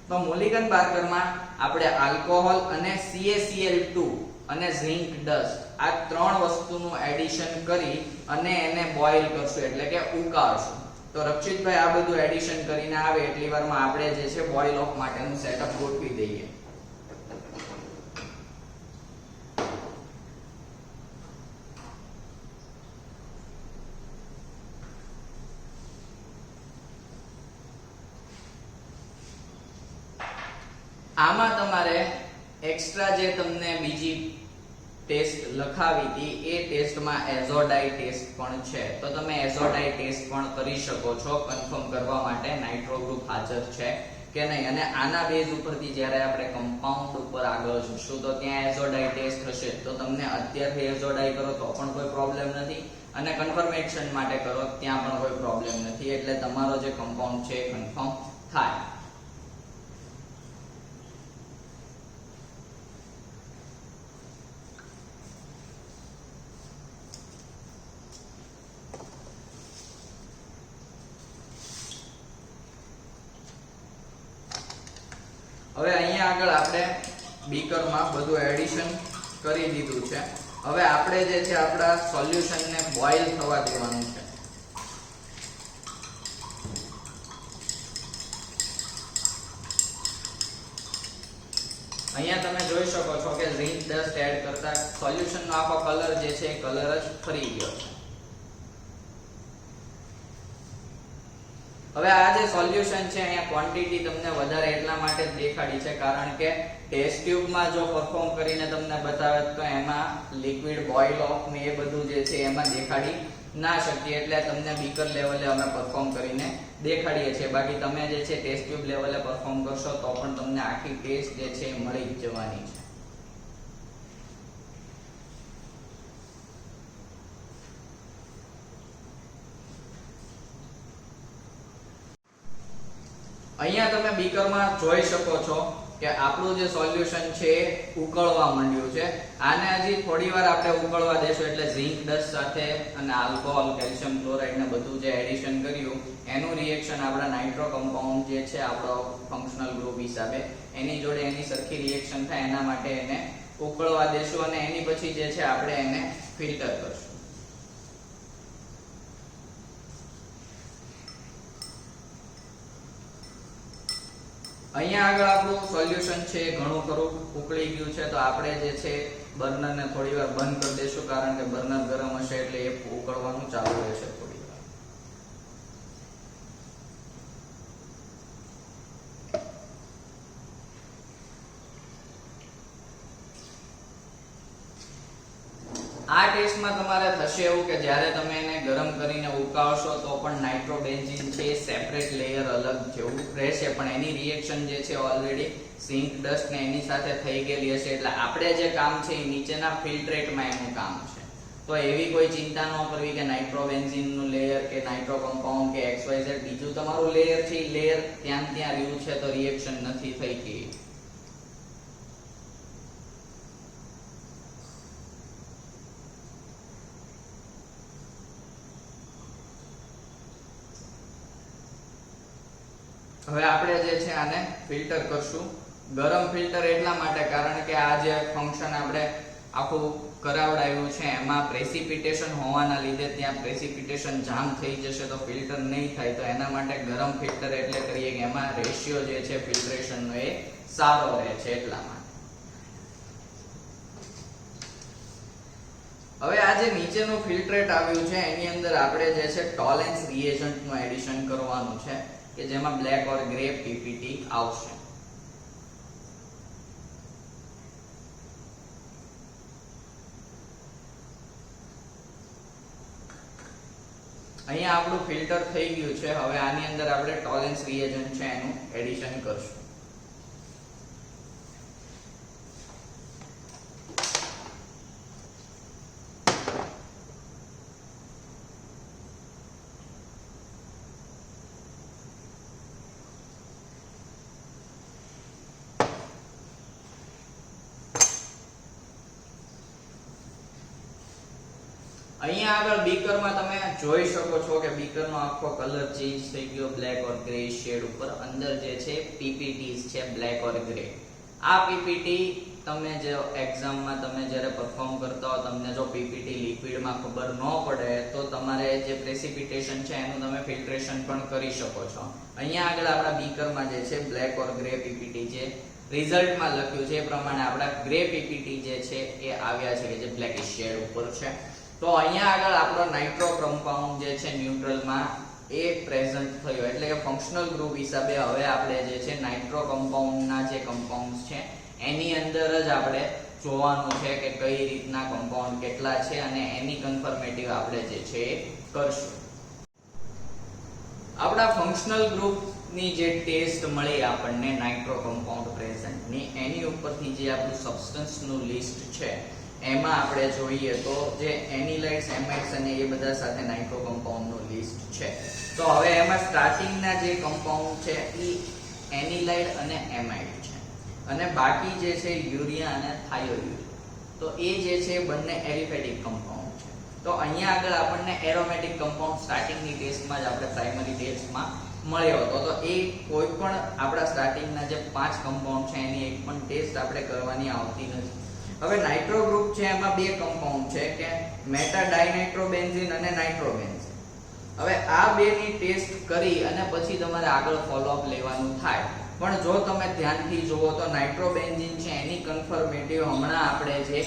S1: તો મુલિકન બાર્કરમાં આપણે આલ્કોહોલ અને CaCl2 અને ઝિંક ડસ્ટ આ ત્રણ વસ્તુનું એડિશન કરી અને એને બોઇલ કરશું એટલે કે ઉકાળશું. તો રક્ષિતભાઈ આ બધું એડિશન કરીને આવે એટલી વારમાં આપણે જે છે બોઇલ ઓફ માટેનું સેટઅપ ગોઠવી દઈએ. આમાં તમારે એક્સ્ટ્રા જે તમને બીજી ટેસ્ટ લખાવી હતી એ ટેસ્ટમાં એઝોડાઈ ટેસ્ટ પણ છે. તો તમે એઝોડાઈ ટેસ્ટ પણ કરી શકો છો કન્ફર્મ કરવા માટે નાઇટ્રો ગ્રુપ હાજર છે કે નહીં. અને આના બેઝ ઉપરથી જ્યારે આપણે કમ્પાઉન્ડ ઉપર આગળ જશું તો ત્યાં એઝોડાઈ ટેસ્ટ હશે તો તમને અત્યારથી એઝોડાઈ કરો તો પણ કોઈ પ્રોબ્લેમ નથી અને કન્ફર્મેશન માટે કરો ત્યાં પણ કોઈ પ્રોબ્લેમ નથી. એટલે તમારો જે કમ્પાઉન્ડ છે એ કન્ફર્મ થાય. હવે અહીંયા આગળ આપણે બીકરમાં બધું એડિશન કરી દીધું છે. હવે આપણે જે છે આપણા સોલ્યુશનને બોઇલ થવા દેવાનું છે. અહીંયા તમે જોઈ શકો છો કે ઝિંક ડસ્ટ એડ કરતા સોલ્યુશનનો આખો કલર જે છે એ કલર જ ફરી ગયો છે. હવે આ જે સોલ્યુશન છે અહીંયા ક્વોન્ટિટી તમને વધારે એટલા માટે જ દેખાડી છે કારણ કે ટેસ્ટ ટ્યુબમાં જો પરફોર્મ કરીને તમને બતાવે તો એમાં લિક્વિડ બોઇલ ઓફ ને એ બધું જે છે એમાં દેખાડી ના શકીએ એટલે તમને બીકર લેવલે અમે પરફોર્મ કરીને દેખાડીએ છીએ. બાકી તમે જે છે ટેસ્ટ ટ્યુબ લેવલે પરફોર્મ કરશો તો પણ તમને આખી ટેસ્ટ જે છે એ મળી જ જવાની છે. અહીંયા તમે બીકરમાં જોઈ શકો છો કે આપણું જે સોલ્યુશન છે એ ઉકળવા માંડ્યું છે. આને હજી થોડી વાર આપણે ઉકળવા દેશું એટલે ઝિંક ડસ્ટ સાથે અને આલ્કોહોલ, કેલ્શિયમ ક્લોરાઇડ ને બધું જે એડિશન કર્યું એનું રિએક્શન આપણા નાઇટ્રો કમ્પાઉન્ડ જે છે આપણો ફંક્શનલ ગ્રુપ હિસાબે એની જોડે એની સરખી રિએક્શન થાય એના માટે એને ઉકળવા દેશું અને એની પછી જે છે આપણે એને ફિલ્ટર કરશું. અહીંયા આગળ આપણું સોલ્યુશન છે ઘણું ખરું ઉકળી ગયું છે તો આપણે જે છે બર્નરને થોડી વાર બંધ કરી દઈશું કારણ કે બર્નર ગરમ હશે એટલે એ ઉકળવાનું ચાલુ રહેશે થોડી વાર. આ ટેસ્ટમાં તમારે થશે એવું કે જ્યારે તમે એને ગરમ કરીને ઉકાળશો તો પણ નાઇટ્રોબેન્ઝીન છે સેપરેટ લેયર અલગ જેવું રહેશે પણ એની રિએક્શન જે છે ઓલરેડી ઝિંક ડસ્ટ ને એની સાથે થઈ ગયેલી હશે એટલે આપણે જે કામ છે એ નીચેના ફિલ્ટ્રેટમાં એનું કામ છે. તો એવી કોઈ ચિંતા ન કરવી કે નાઇટ્રોબેન્ઝીન નું લેયર કે નાઇટ્રો કમ્પાઉન્ડ કે XYZ બીજું તમારું લેયર છે એ લેયર ત્યાં રહ્યું છે તો રિએક્શન નથી થઈ ગઈ. હવે આપણે જે છે આને ફિલ્ટર કરશું. ગરમ ફિલ્ટર એટલા માટે કારણ કે આ જે ફંક્શન આપણે આખું કરાવડાવ્યું છે એમાં પ્રેસિપિટેશન હોવાના લીધે ત્યાં પ્રેસિપિટેશન જામ થઈ જશે તો ફિલ્ટર નહીં થાય તો એના માટે ગરમ ફિલ્ટર એટલે કરીએ કે એમાં રેશિયો જે છે ફિલ્ટ્રેશનનો એ સારો રહે છે એટલા માટે. હવે આ જે નીચેનું ફિલ્ટ્રેટ આવ્યું છે એની અંદર આપણે જે છે ટોલેન્સ રિએજન્ટનું એડિશન કરવાનું છે કે જેમાં બ્લેક ઓર ગ્રે પીપીટી આવશે. અહીંયા આપણું ફિલ્ટર થઈ ગયું છે. હવે આની અંદર આપણે ટોલેન્સ રિએજન્ટ છે એનું એડિશન કરશું. અહીંયા આગળ બીકરમાં તમે જોઈ શકો છો કે બીકરનો આખો કલર ચેન્જ થઈ ગયો બ્લેક ઓર ગ્રે શેડ ઉપર. અંદર જે છે પીપીટીસ છે બ્લેક ઓર ગ્રે. આ પીપીટી તમે જે એક્ઝામમાં તમે જ્યારે પરફોર્મ કરતા હો, તમને જો પીપીટી લિક્વિડમાં ખબર ન પડે તો તમારે જે પ્રેસિપિટેશન છે એનું તમે ફિલ્ટ્રેશન પણ કરી શકો છો. અહીંયા આગળ આપણા બીકરમાં જે છે બ્લેક ઓર ગ્રે પીપીટી જે રિઝલ્ટમાં લખ્યું છે એ પ્રમાણે આપણા ગ્રે પીપીટી જે છે એ આવ્યા છે કે જે બ્લેક શેડ ઉપર છે. તો અહીંયા આગળ આપણો નાઇટ્રો કમ્પાઉન્ડ જે છે ન્યુટ્રલમાં એ પ્રેઝન્ટ થયો, એટલે કે ફંક્શનલ ગ્રુપ હિસાબે હવે આપણે જે છે નાઇટ્રો કમ્પાઉન્ડના જે કમ્પાઉન્ડ્સ છે એની અંદર જ આપણે જોવાનું છે કે કઈ રીતના કમ્પાઉન્ડ કેટલા છે અને એની કન્ફર્મેટિવ આપણે જે છે એ કરશું. આપણા ફંક્શનલ ગ્રુપની જે ટેસ્ટ મળી આપણને નાઇટ્રો કમ્પાઉન્ડ પ્રેઝન્ટની, એની ઉપરથી જે આપણું સબસ્ટન્સનું લિસ્ટ છે એમાં આપણે જોઈએ તો જે એનિલાઇડ્સ, એમાઇડ્સ અને એ બધા સાથે નાઇટ્રો કમ્પાઉન્ડનું લિસ્ટ છે. તો હવે એમાં સ્ટાર્ટિંગના જે કમ્પાઉન્ડ છે એ એનિલાઇડ અને એમાઇડ છે અને બાકી જે છે યુરિયા અને થાયોયુરિયા. તો એ જે છે બંને એરિફેટિક કમ્પાઉન્ડ છે. તો અહીંયા આગળ આપણને એરોમેટિક કમ્પાઉન્ડ સ્ટાર્ટિંગની ટેસ્ટમાં જ આપણે પ્રાઇમરી ટેસ્ટમાં મળ્યો હતો. તો એ કોઈ પણ આપણા સ્ટાર્ટિંગના જે 5 કમ્પાઉન્ડ છે એની એક પણ ટેસ્ટ આપણે કરવાની આવતી નથી. હવે નાઇટ્રો ગ્રુપ છે એમાં બે કમ્પાઉન્ડ છે કે મેટા ડાયનાઇટ્રોબેન્ઝીન અને નાઇટ્રોબેન્ઝીન. હવે આ બેની ટેસ્ટ કરી અને પછી તમારે આગળ ફોલોઅપ લેવાનું થાય. પણ જો તમે ધ્યાનથી જુઓ તો નાઇટ્રોબેન્ઝીન છે એની કન્ફર્મેટિવ હમણાં આપણે જે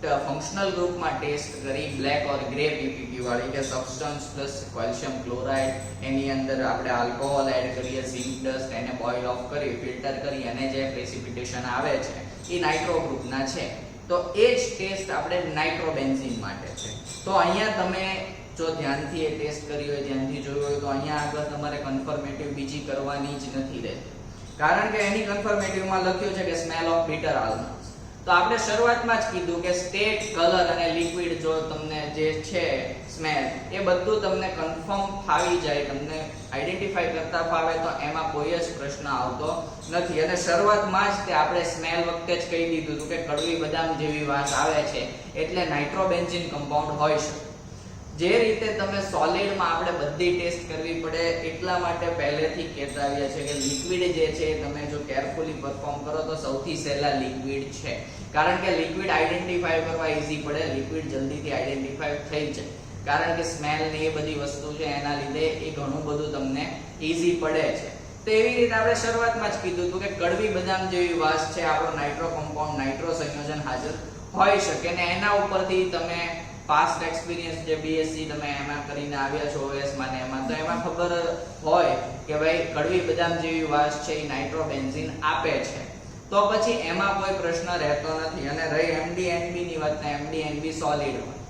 S1: ફંક્શનલ ગ્રુપમાં ટેસ્ટ કરી બ્લેક ઓર ગ્રે પીપીટી વાળી કે સબસ્ટન્સ પ્લસ કેલ્શિયમ ક્લોરાઇડ, એની અંદર આપણે આલ્કોહોલ એડ કરીએ, ઝિંક ડસ્ટ, એને બોઇલ ઓફ કરી ફિલ્ટર કરી અને જે પ્રેસિપિટેશન આવે છે એ નાઇટ્રો ગ્રુપના છે. તો એ જ ટેસ્ટ આપણે નાઇટ્રોબેન્ઝીન માટે છે. તો અહીંયા તમે જો ધ્યાનથી એ ટેસ્ટ કરી હોય, ધ્યાનથી જોયું હોય તો અહીંયા આગળ તમારે કન્ફર્મેટિવ બીજી કરવાની જ નથી રહેતી, કારણ કે એની કન્ફર્મેટિવમાં લખ્યું છે કે સ્મેલ ઓફ બીટર આલ્મન્ડ્સ. તો આપણે શરૂઆતમાં જ કીધું કે સ્ટેટ, કલર અને લિક્વિડ જો તમને જે છે સ્મેલ એ બધું તમને કન્ફર્મ ફાવી જાય, તમને આઈડેન્ટિફાઈ કરતા ફાવે તો એમાં કોઈ જ પ્રશ્ન આવતો નથી. અને શરૂઆતમાં જ તે આપણે સ્મેલ વખતે જ કહી દીધું હતું કે કડવી બદામ જેવી વાસ આવે છે એટલે નાઇટ્રોબેન્ઝીન કમ્પાઉન્ડ હોઈ શકે. જે રીતે તમે સોલિડમાં આપણે બધી ટેસ્ટ કરવી પડે એટલા માટે પહેલેથી કહેતા આવ્યા છે કે લિક્વિડ જે છે તમે જો કેરફુલી પરફોર્મ કરો તો સૌથી સહેલા લિક્વિડ છે, કારણ કે લિક્વિડ આઈડેન્ટિફાઈ કરવા ઈઝી પડે, લિક્વિડ જલ્દીથી આઈડેન્ટિફાઈ થઈ જાય, કારણ કે સ્મેલ ને એ બધી વસ્તુ છે એના લીધે એ ઘણું બધું તમને ઈઝી પડે છે. તો એવી રીતે આપણે શરૂઆતમાં જ કીધું હતું કે કડવી બદામ જેવી વાસ છે આપણો નાઇટ્રો કમ્પાઉન્ડ, નાઇટ્રો સંયોજન હાજર હોઈ શકે. ને એના ઉપરથી તમે પાસ્ટ એક્સપિરિયન્સ જે બીએસસી તમે એમાં કરીને આવ્યા છો ઓએસ માં ને એમાં, તો એમાં ખબર હોય કે ભાઈ કડવી બદામ જેવી વાસ છે એ નાઇટ્રોબેન્ઝીન આપે છે. તો પછી એમાં કોઈ પ્રશ્ન રહેતો નથી. અને રહી એમડીએનબી ની વાત, એમડીએનબી સોલિડ હોય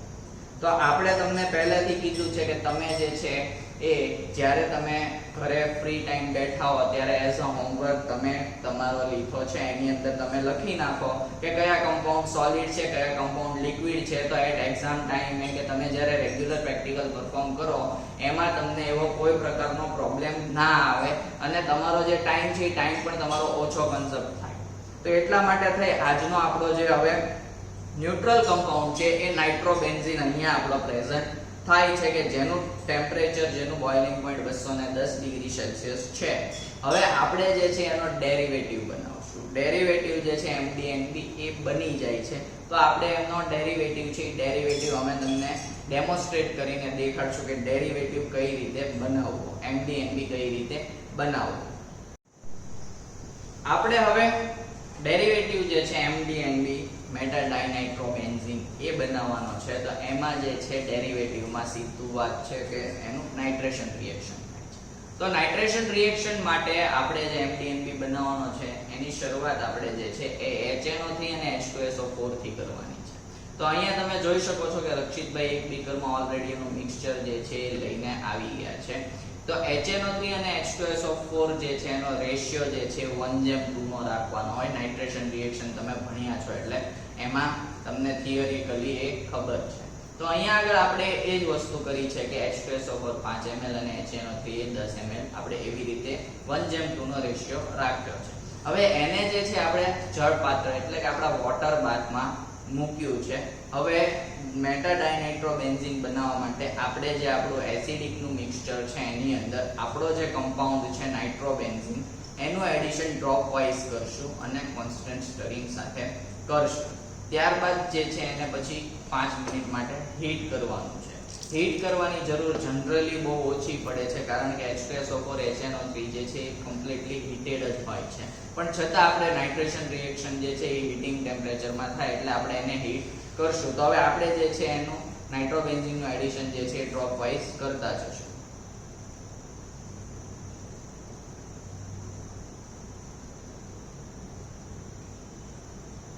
S1: તો આપણે તમને પહેલેથી કીધું છે કે તમે જે છે એ જ્યારે તમે ઘરે ફ્રી ટાઈમ બેઠા હો ત્યારે એઝ અ હોમવર્ક તમે તમારો લીધો છે એની અંદર તમે લખી નાખો કે કયા કમ્પાઉન્ડ સોલિડ છે, કયા કમ્પાઉન્ડ લિક્વિડ છે. તો એટ એક્ઝામ ટાઈમે કે તમે જ્યારે રેગ્યુલર પ્રેક્ટિકલ પરફોર્મ કરો એમાં તમને એવો કોઈ પ્રકારનો પ્રોબ્લેમ ના આવે અને તમારો જે ટાઈમ છે એ ટાઈમ પણ તમારો ઓછો કન્ઝર્વ થાય. તો એટલા માટે થઈ આજનો આપણો જે હવે ન્યુટ્રલ કમ્પાઉન્ડ છે એ નાઇટ્રોબેન્ઝીન અહીંયા આપણો પ્રેઝન્ટ થાય છે કે જેનું ટેમ્પરેચર, જેનું બોઇલિંગ પોઈન્ટ 210 ડિગ્રી સેલ્સિયસ છે. હવે આપણે જે છે એનો ડેરિવેટિવ બનાવશું. ડેરિવેટિવ જે છે એમડીએનબી એ બની જાય છે. તો આપણે એનો ડેરિવેટિવ છે, ડેરિવેટિવ અમે તમને ડેમોન્સ્ટ્રેટ કરીને દેખાડશું કે ડેરિવેટિવ કઈ રીતે બનાવવો, એમડીએનબી કઈ રીતે બનાવવું. આપણે હવે ડેરિવેટિવ જે છે એમડીએનબી મેટા ડાયનાઇટ્રોબેન્ઝીન એ બનાવવાનો છે. તો એમાં જે છે ડેરિવેટિવમાં સીધું વાત છે કે એનું નાઇટ્રેશન રિએક્શન થાય છે. તો નાઇટ્રેશન રિએક્શન માટે આપણે જે એમડીએનબી બનાવવાનો છે એની શરૂઆત આપણે જે છે એ HNO3 અને H2SO4 થી કરવાની છે. તો અહીંયા તમે જોઈ શકો છો કે રક્ષિતભાઈ એક બીકરમાં ઓલરેડી એનું મિક્સચર જે છે એ લઈને આવી ગયા છે. તો HNO3 અને H2SO4 જે છે એનો રેશિયો જે છે 1:2 નો રાખવાનો હોય. નાઇટ્રેશન રિએક્શન તમે ભણ્યા છો એટલે એમાં તમને થિયરિકલી એ ખબર છે. તો અહીંયા આગળ આપણે એ જ વસ્તુ કરી છે કે H2SO4 5 ml અને HNO3 10 ml આપણે એવી રીતે 1:2 નો રેશિયો રાખ્યો છે. હવે એને જે છે આપણે જળ પાત્ર એટલે કે આપણા વોટર બાથમાં મૂક્યું છે. હવે મેટાડાયનાઇટ્રોબેન્ઝીન બનાવવા માટે આપણે જે આપણું એસિડિક નું મિક્સચર છે એની અંદર આપણો જે કમ્પાઉન્ડ છે નાઇટ્રોબેન્ઝીન એનું એડિશન ડ્રોપ વાઇઝ કરશું અને કોન્સ્ટન્ટ સ્ટરિંગ સાથે કરશું. ત્યારબાદ જે છે એને પછી 5 મિનિટ માટે હીટ કરવાનું છે. હીટ કરવાની જરૂર જનરલી બહુ ઓછી પડે છે કારણ કે H2SO4 HNO3 જે છે એ કમ્પ્લીટલી હીટેડ જ હોય છે. પણ છતાં આપણે નાઇટ્રેશન રિએક્શન જે છે એ હીટિંગ ટેમ્પરેચરમાં થાય એટલે આપણે એને હીટ કરશું. તો હવે આપણે જે છે એનું નાઇટ્રોબેન્ઝીનનું એડિશન જે છે એ ડ્રોપ વાઇઝ કરતા જશું.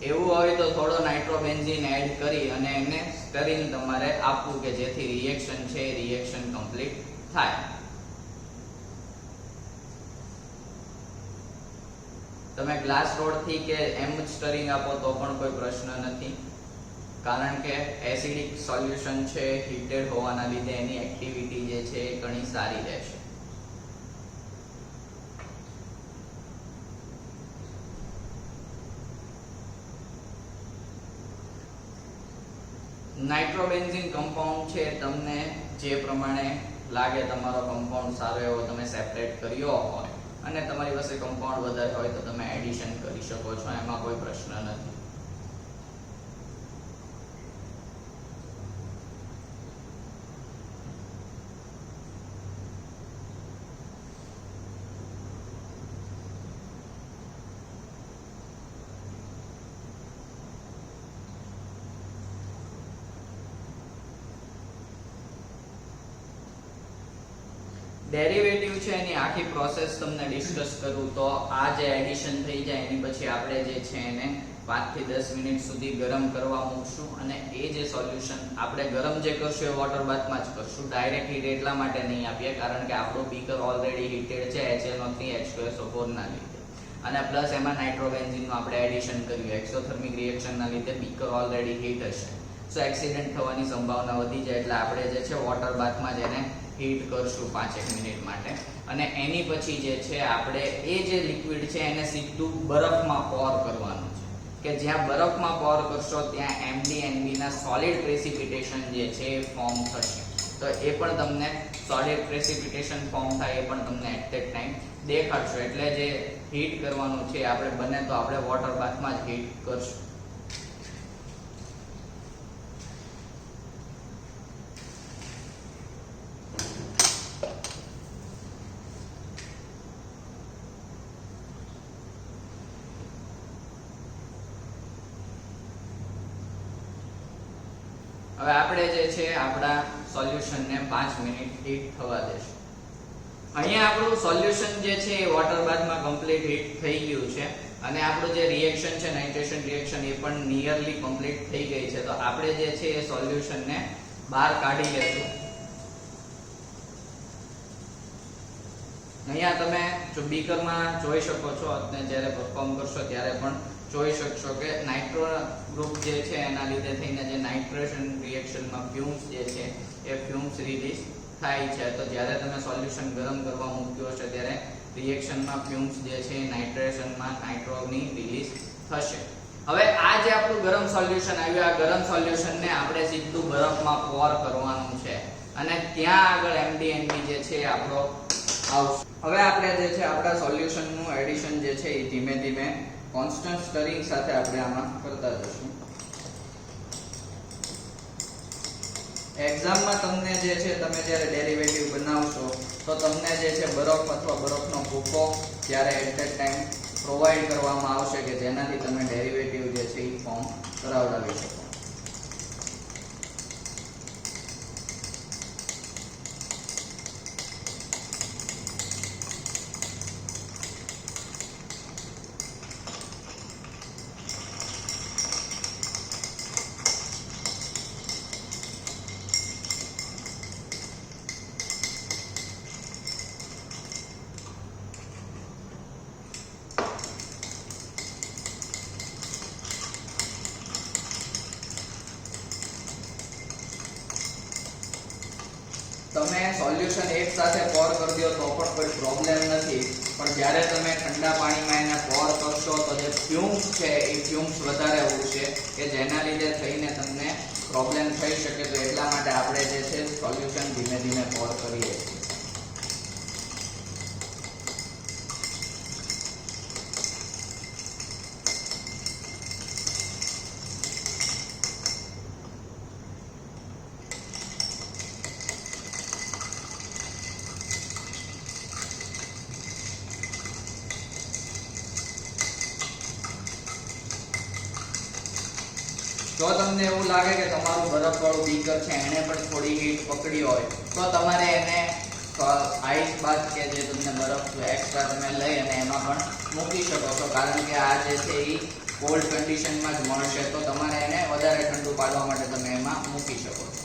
S1: એવું હોય તો થોડો નાઇટ્રોબેન્ઝીન એડ કરી અને એને સ્ટરિંગ તમારે આપવું કે જેથી રિએક્શન છે એ રિએક્શન કમ્પ્લીટ થાય. તમે ગ્લાસ રોડ થી કે એમ જ સ્ટરિંગ આપો તો પણ કોઈ પ્રશ્ન નથી કારણ કે એસિડિક સોલ્યુશન છે હીટેડ હોવાના લીધે એની એક્ટિવિટી જે છે એ ઘણી સારી રહેશે. નાઇટ્રોબેન્ઝીન કમ્પાઉન્ડ છે તમને જે પ્રમાણે લાગે તમારો કમ્પાઉન્ડ સારો એવો તમે સેપરેટ કર્યો હોય અને તમારી પાસે કમ્પાઉન્ડ વધારે હોય તો તમે એડિશન કરી શકો છો, એમાં કોઈ પ્રશ્ન નથી. ડેરિવેટિવ છે એની આખી પ્રોસેસ તમને ડિસ્કસ કરું તો આ જે એડિશન થઈ જાય એની પછી આપણે જે છે એને 5 થી 10 મિનિટ સુધી ગરમ કરવા મૂકશું અને એ જે સોલ્યુશન આપણે ગરમ જે કરશું એ વોટર બાથમાં જ કરશું. ડાયરેક્ટ હીટ એટલા માટે નહીં આપીએ કારણ કે આપણું બીકર ઓલરેડી હીટેડ છે HNO3 H2SO4 ના લીધે અને પ્લસ એમાં નાઇટ્રોબેન્ઝીનનું આપણે એડિશન કર્યું. એક્સોથર્મિક રિએક્શનના લીધે બીકર ઓલરેડી હીટ હશે સો એક્સિડન્ટ થવાની સંભાવના વધી જાય એટલે આપણે જે છે વોટર બાથમાં જ એને હીટ કરશું 5 મિનિટ માટે અને એની પછી જે છે આપણે એ જે લિક્વિડ છે એને સીધું બરફમાં પોર કરવાનું છે કે જ્યાં બરફમાં પોર કરશો ત્યાં MdNB ના સોલિડ પ્રેસિપિટેશન જે છે એ ફોર્મ થશે. તો એ પણ તમને સોલિડ પ્રેસિપિટેશન ફોર્મ થાય એ પણ તમને એટ ધેટ ટાઈમ દેખાડશો. એટલે જે હીટ કરવાનું છે આપણે બને તો આપણે વોટર બાથમાં જ હીટ કરશું. હવે આપણે જે છે આપણા સોલ્યુશનને 5 મિનિટ હીટ થવા દેશું. અહીંયા આપણું સોલ્યુશન જે છે એ વોટર બાથમાં કમ્પ્લીટ હીટ થઈ ગયું છે અને આપણું જે રિએક્શન છે નાઇટ્રેશન રિએક્શન એ પણ નિયરલી કમ્પ્લીટ થઈ ગઈ છે. તો આપણે જે છે એ સોલ્યુશનને બહાર કાઢી લેશું. અહીંયા તમે જો બીકરમાં જોઈ શકો છો અને જ્યારે પરફોર્મ કરશો ત્યારે પણ જોઈ શકશો કે નાઇટ્રો ગ્રુપ જે છે એના લીધે થઈને જે નાઇટ્રેશન રિએક્શનમાં ફ્યુમ્સ જે છે એ ફ્યુમ્સ રિલીઝ થાય છે. તો જ્યારે તમે સોલ્યુશન ગરમ કરવા મૂક્યો છે ત્યારે રિએક્શનમાં ફ્યુમ્સ જે છે એ નાઇટ્રેશનમાં નાઇટ્રોની રિલીઝ થશે. હવે આ જે આપણું ગરમ સોલ્યુશન આવ્યું આ ગરમ સોલ્યુશનને આપણે સીધું બરફમાં પોર કરવાનું છે અને ત્યાં આગળ MdNB જે છે આપણો આવશે. હવે આપણે જે છે આપણા સોલ્યુશનનું એડિશન જે છે એ ધીમે ધીમે કોન્સ્ટન્ટ સ્ટરિંગ સાથે આપણે આમાં કરતા જશું. એક્ઝામમાં તમને જે છે તમે જ્યારે ડેરિવેટિવ બનાવશો તો તમને જે છે બરફ અથવા બરફનો ભૂકો ત્યારે એટ ધેટ ટાઈમ પ્રોવાઈડ કરવામાં આવશે કે જેનાથી તમે ડેરિવેટિવ જે છે એ ફોર્મ કરાવડાવી શકો. સોલ્યુશન એક સાથે પોર કરી દો તો પણ કોઈ પ્રોબ્લેમ નથી, પણ જ્યારે તમે ઠંડા પાણીમાં એને પોર કરશો તો જે ફ્યુમ્સ છે એ ફ્યુમ્સ વધારે ઉડશે કે જેના લીધે થઈને તમને પ્રોબ્લેમ થઈ શકે. તો એટલા માટે આપણે જે છે સોલ્યુશન ધીમે ધીમે પોર કરીએ છીએ. જો તમને એવું લાગે કે તમારું બરફવાળું બીકર છે એને પણ થોડી હીટ પકડી હોય તો તમારે એને આઈસ બાથ કે જે તમને બરફ એક્સ્ટ્રા તમે લઈ અને એમાં પણ મૂકી શકો છો, કારણ કે આ જે છે એ કોલ્ડ કન્ડિશનમાં જ મળશે. તો તમારે એને વધારે ઠંડુ પાડવા માટે તમે એમાં મૂકી શકો છો.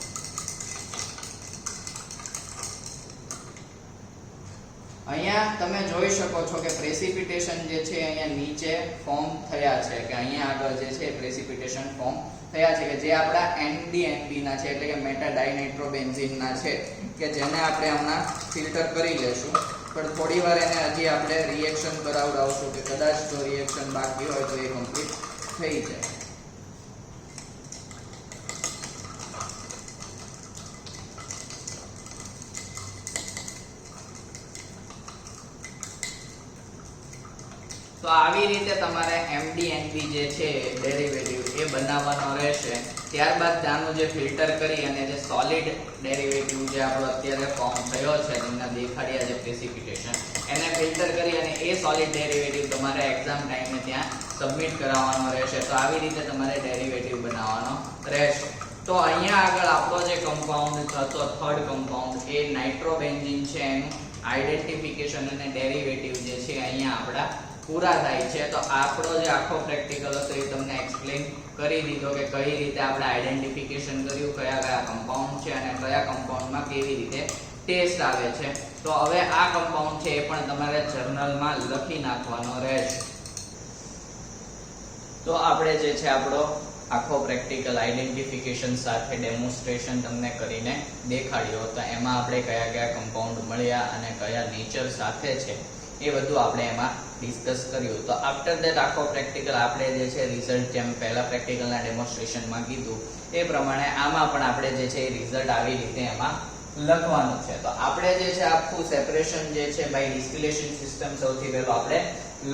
S1: અહીંયા તમે જોઈ શકો છો કે પ્રેસિપિટેશન જે છે અહીંયા નીચે ફોર્મ થયા છે, કે અહીંયા આગળ જે છે પ્રેસિપિટેશન ફોર્મ થયા છે કે જે આપણા NDNB ના છે, એટલે કે મેટા ડાઇનાઇટ્રોબેન્ઝીન ના છે, કે જેને આપણે હમણાં ફિલ્ટર કરી લેશું. પણ થોડી વાર એને હજી આપણે રિએક્શન કરાવડાવશું કે કદાચ જો રિએક્શન બાકી હોય તો એ કમ્પ્લીટ થઈ જાય. તો આવી રીતે તમારે MdNB જે છે ડેરિવેટિવ એ બનાવવાનો રહેશે. ત્યારબાદ આનું જે ફિલ્ટર કરી અને જે સોલિડ ડેરિવેટિવ જે આપણો અત્યારે ફોર્મ થયો છે તમને દેખાડ્યા છે પ્રેસિપિટેશન, એને ફિલ્ટર કરી અને એ સોલિડ ડેરિવેટિવ તમારે એક્ઝામ ટાઈમે ત્યાં સબમિટ કરાવવાનો રહેશે. તો આવી રીતે તમારે ડેરિવેટિવ બનાવવાનો રહેશે. તો અહીંયા આગળ આપણો જે કમ્પાઉન્ડ હતો થર્ડ કમ્પાઉન્ડ એ નાઇટ્રોબેન્ઝીન છે, એનું આઈડેન્ટિફિકેશન અને ડેરિવેટિવ જે છે અહીંયા આપણા પૂરા થાય છે. તો આપણો જે આખો પ્રેક્ટિકલ હતો એ તમને એક્સપ્લેન કરી દીધો કે કઈ રીતે આપણે આઈડેન્ટિફિકેશન કર્યું, કયા કયા કમ્પાઉન્ડ છે અને કયા કમ્પાઉન્ડમાં કેવી રીતે ટેસ્ટ આવે છે. તો હવે આ કમ્પાઉન્ડ છે એ પણ તમારે જર્નલમાં લખી નાખવાનો રહેશે. તો આપણે જે છે આપણો આખો પ્રેક્ટિકલ આઈડેન્ટિફિકેશન સાથે ડેમોન્સ્ટ્રેશન તમને કરીને દેખાડ્યો. તો એમાં આપણે કયા કયા કમ્પાઉન્ડ મળ્યા અને કયા નેચર સાથે છે એ બધું આપણે એમાં ડિસ્કસ કર્યું. તો આફ્ટર ધેટ આખો પ્રેક્ટિકલ આપણે જે છે રિઝલ્ટ જેમ પહેલા પ્રેક્ટિકલના ડેમોન્સ્ટ્રેશનમાં કીધું એ પ્રમાણે આમાં પણ આપણે જે છે એ રિઝલ્ટ આવી રીતે એમાં લખવાનું છે. તો આપણે જે છે આખું સેપરેશન જે છે બાય ડિસ્ટિલેશન સિસ્ટમ સૌથી પહેલો આપણે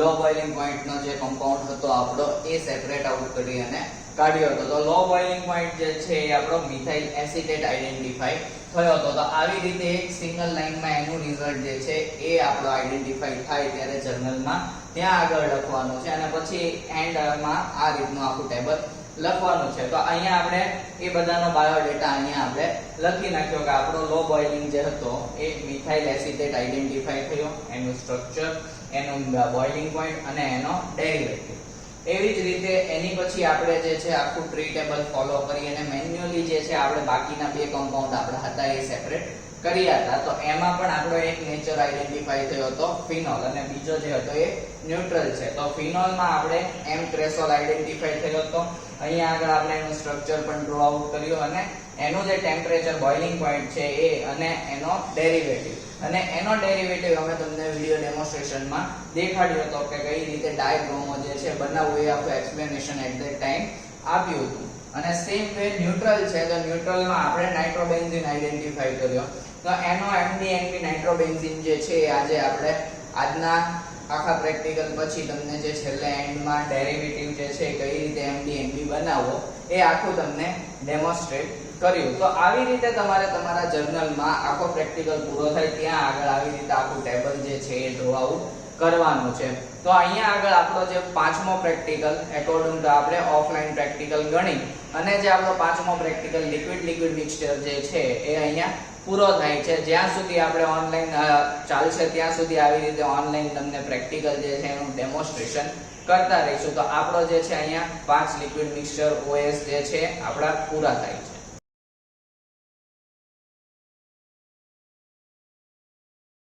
S1: લો બોઇલિંગ પોઈન્ટનો જે કમ્પાઉન્ડ હતો આપણો એ સેપરેટ આઉટ કરી અને કાઢ્યો હતો. તો લો બોઇલિંગ પોઈન્ટ જે છે એ આપણો મિથાઇલ એસિટેટ આઈડેન્ટિફાઈ થયો હતો. તો આવી રીતે એક સિંગલ લાઈનમાં એનું રિઝલ્ટ જે છે એ આપણો આઈડેન્ટિફાઈ થાય ત્યારે જર્નલમાં ત્યાં આગળ લખવાનું છે અને પછી એન્ડમાં આ રીતનું આખું ટેબલ લખવાનું છે. તો અહીંયા આપણે એ બધાનો બાયોડેટા અહીંયા આપણે લખી નાખ્યો કે આપણો લો બોઇલિંગ જે હતો એ મિથાઇલ એસિટેટ આઈડેન્ટિફાઈ થયો, એનું સ્ટ્રક્ચર, એનું બોઇલિંગ પોઈન્ટ અને એનો ડેરિવેટિવ. એવી જ રીતે એની પછી આપણે જે છે આખું ટ્રી ટેબલ ફોલો કરી અને મેન્યુઅલી જે છે આપણે બાકીના બે કમ્પાઉન્ડ આપણા હતા એ સેપરેટ કર્યા હતા. તો એમાં પણ આપણો એક નેચર આઈડેન્ટિફાઈ થયો હતો ફિનોલ અને બીજો જે હતો એ ન્યુટ્રલ છે. તો ફિનોલમાં આપણે M ટ્રેસોલ આઈડેન્ટિફાઈ થયો હતો. અહીંયા આગળ આપણે એનું સ્ટ્રક્ચર પણ ડ્રો આઉટ કર્યું અને એનું જે ટેમ્પરેચર બોઇલિંગ પોઈન્ટ છે એ અને એનો ડેરિવેટિવ અને એનો ડેરિવેટિવ અમે તમને વિડિયો ડેમોન્સ્ટ્રેશનમાં દેખાડ્યો હતો કે કઈ રીતે ડાયબ્રોમો જે છે બનાવવું એ આખું એક્સપ્લેનેશન એટ ધેટ ટાઈમ આપ્યું હતું. અને સેમ વે ન્યુટ્રલ છે તો ન્યુટ્રલમાં આપણે નાઇટ્રોબેન્ઝીન આઈડેન્ટિફાઈ કર્યો. તો એનો MdNB નાઇટ્રોબેન્ઝીન જે છે આજે આપણે આજના આખા પ્રેક્ટિકલ પછી તમને જે છેલ્લે એન્ડમાં ડેરિવેટિવ જે છે કઈ રીતે MdNB બનાવવો એ આખું તમને ડેમોન્સ્ટ્રેટ કર્યું. તો આવી રીતે તમારે તમારા જર્નલમાં આખો પ્રેક્ટિકલ પૂરો થાય ત્યાં આગળ આવી રીતે આખું ટેબલ જે છે એ ડ્રો આઉટ કરવાનું છે. તો અહીંયા આગળ આપણો જે પાંચમો પ્રેક્ટિકલ એકોર્ડિંગ ટુ આપણે ઓફલાઈન પ્રેક્ટિકલ ગણી અને જે આપણો પાંચમો પ્રેક્ટિકલ લિક્વિડ મિક્સચર જે છે એ અહીંયા પૂરો થાય છે. જ્યાં સુધી આપણે ઓનલાઈન ચાલશે ત્યાં સુધી આવી રીતે ઓનલાઈન તમને પ્રેક્ટિકલ જે છે એનું ડેમોન્સ્ટ્રેશન કરતા રહીશું. તો આપણો જે છે અહીંયા 5 લિક્વિડ મિક્સચર OS જે છે આપણા પૂરા થાય છે.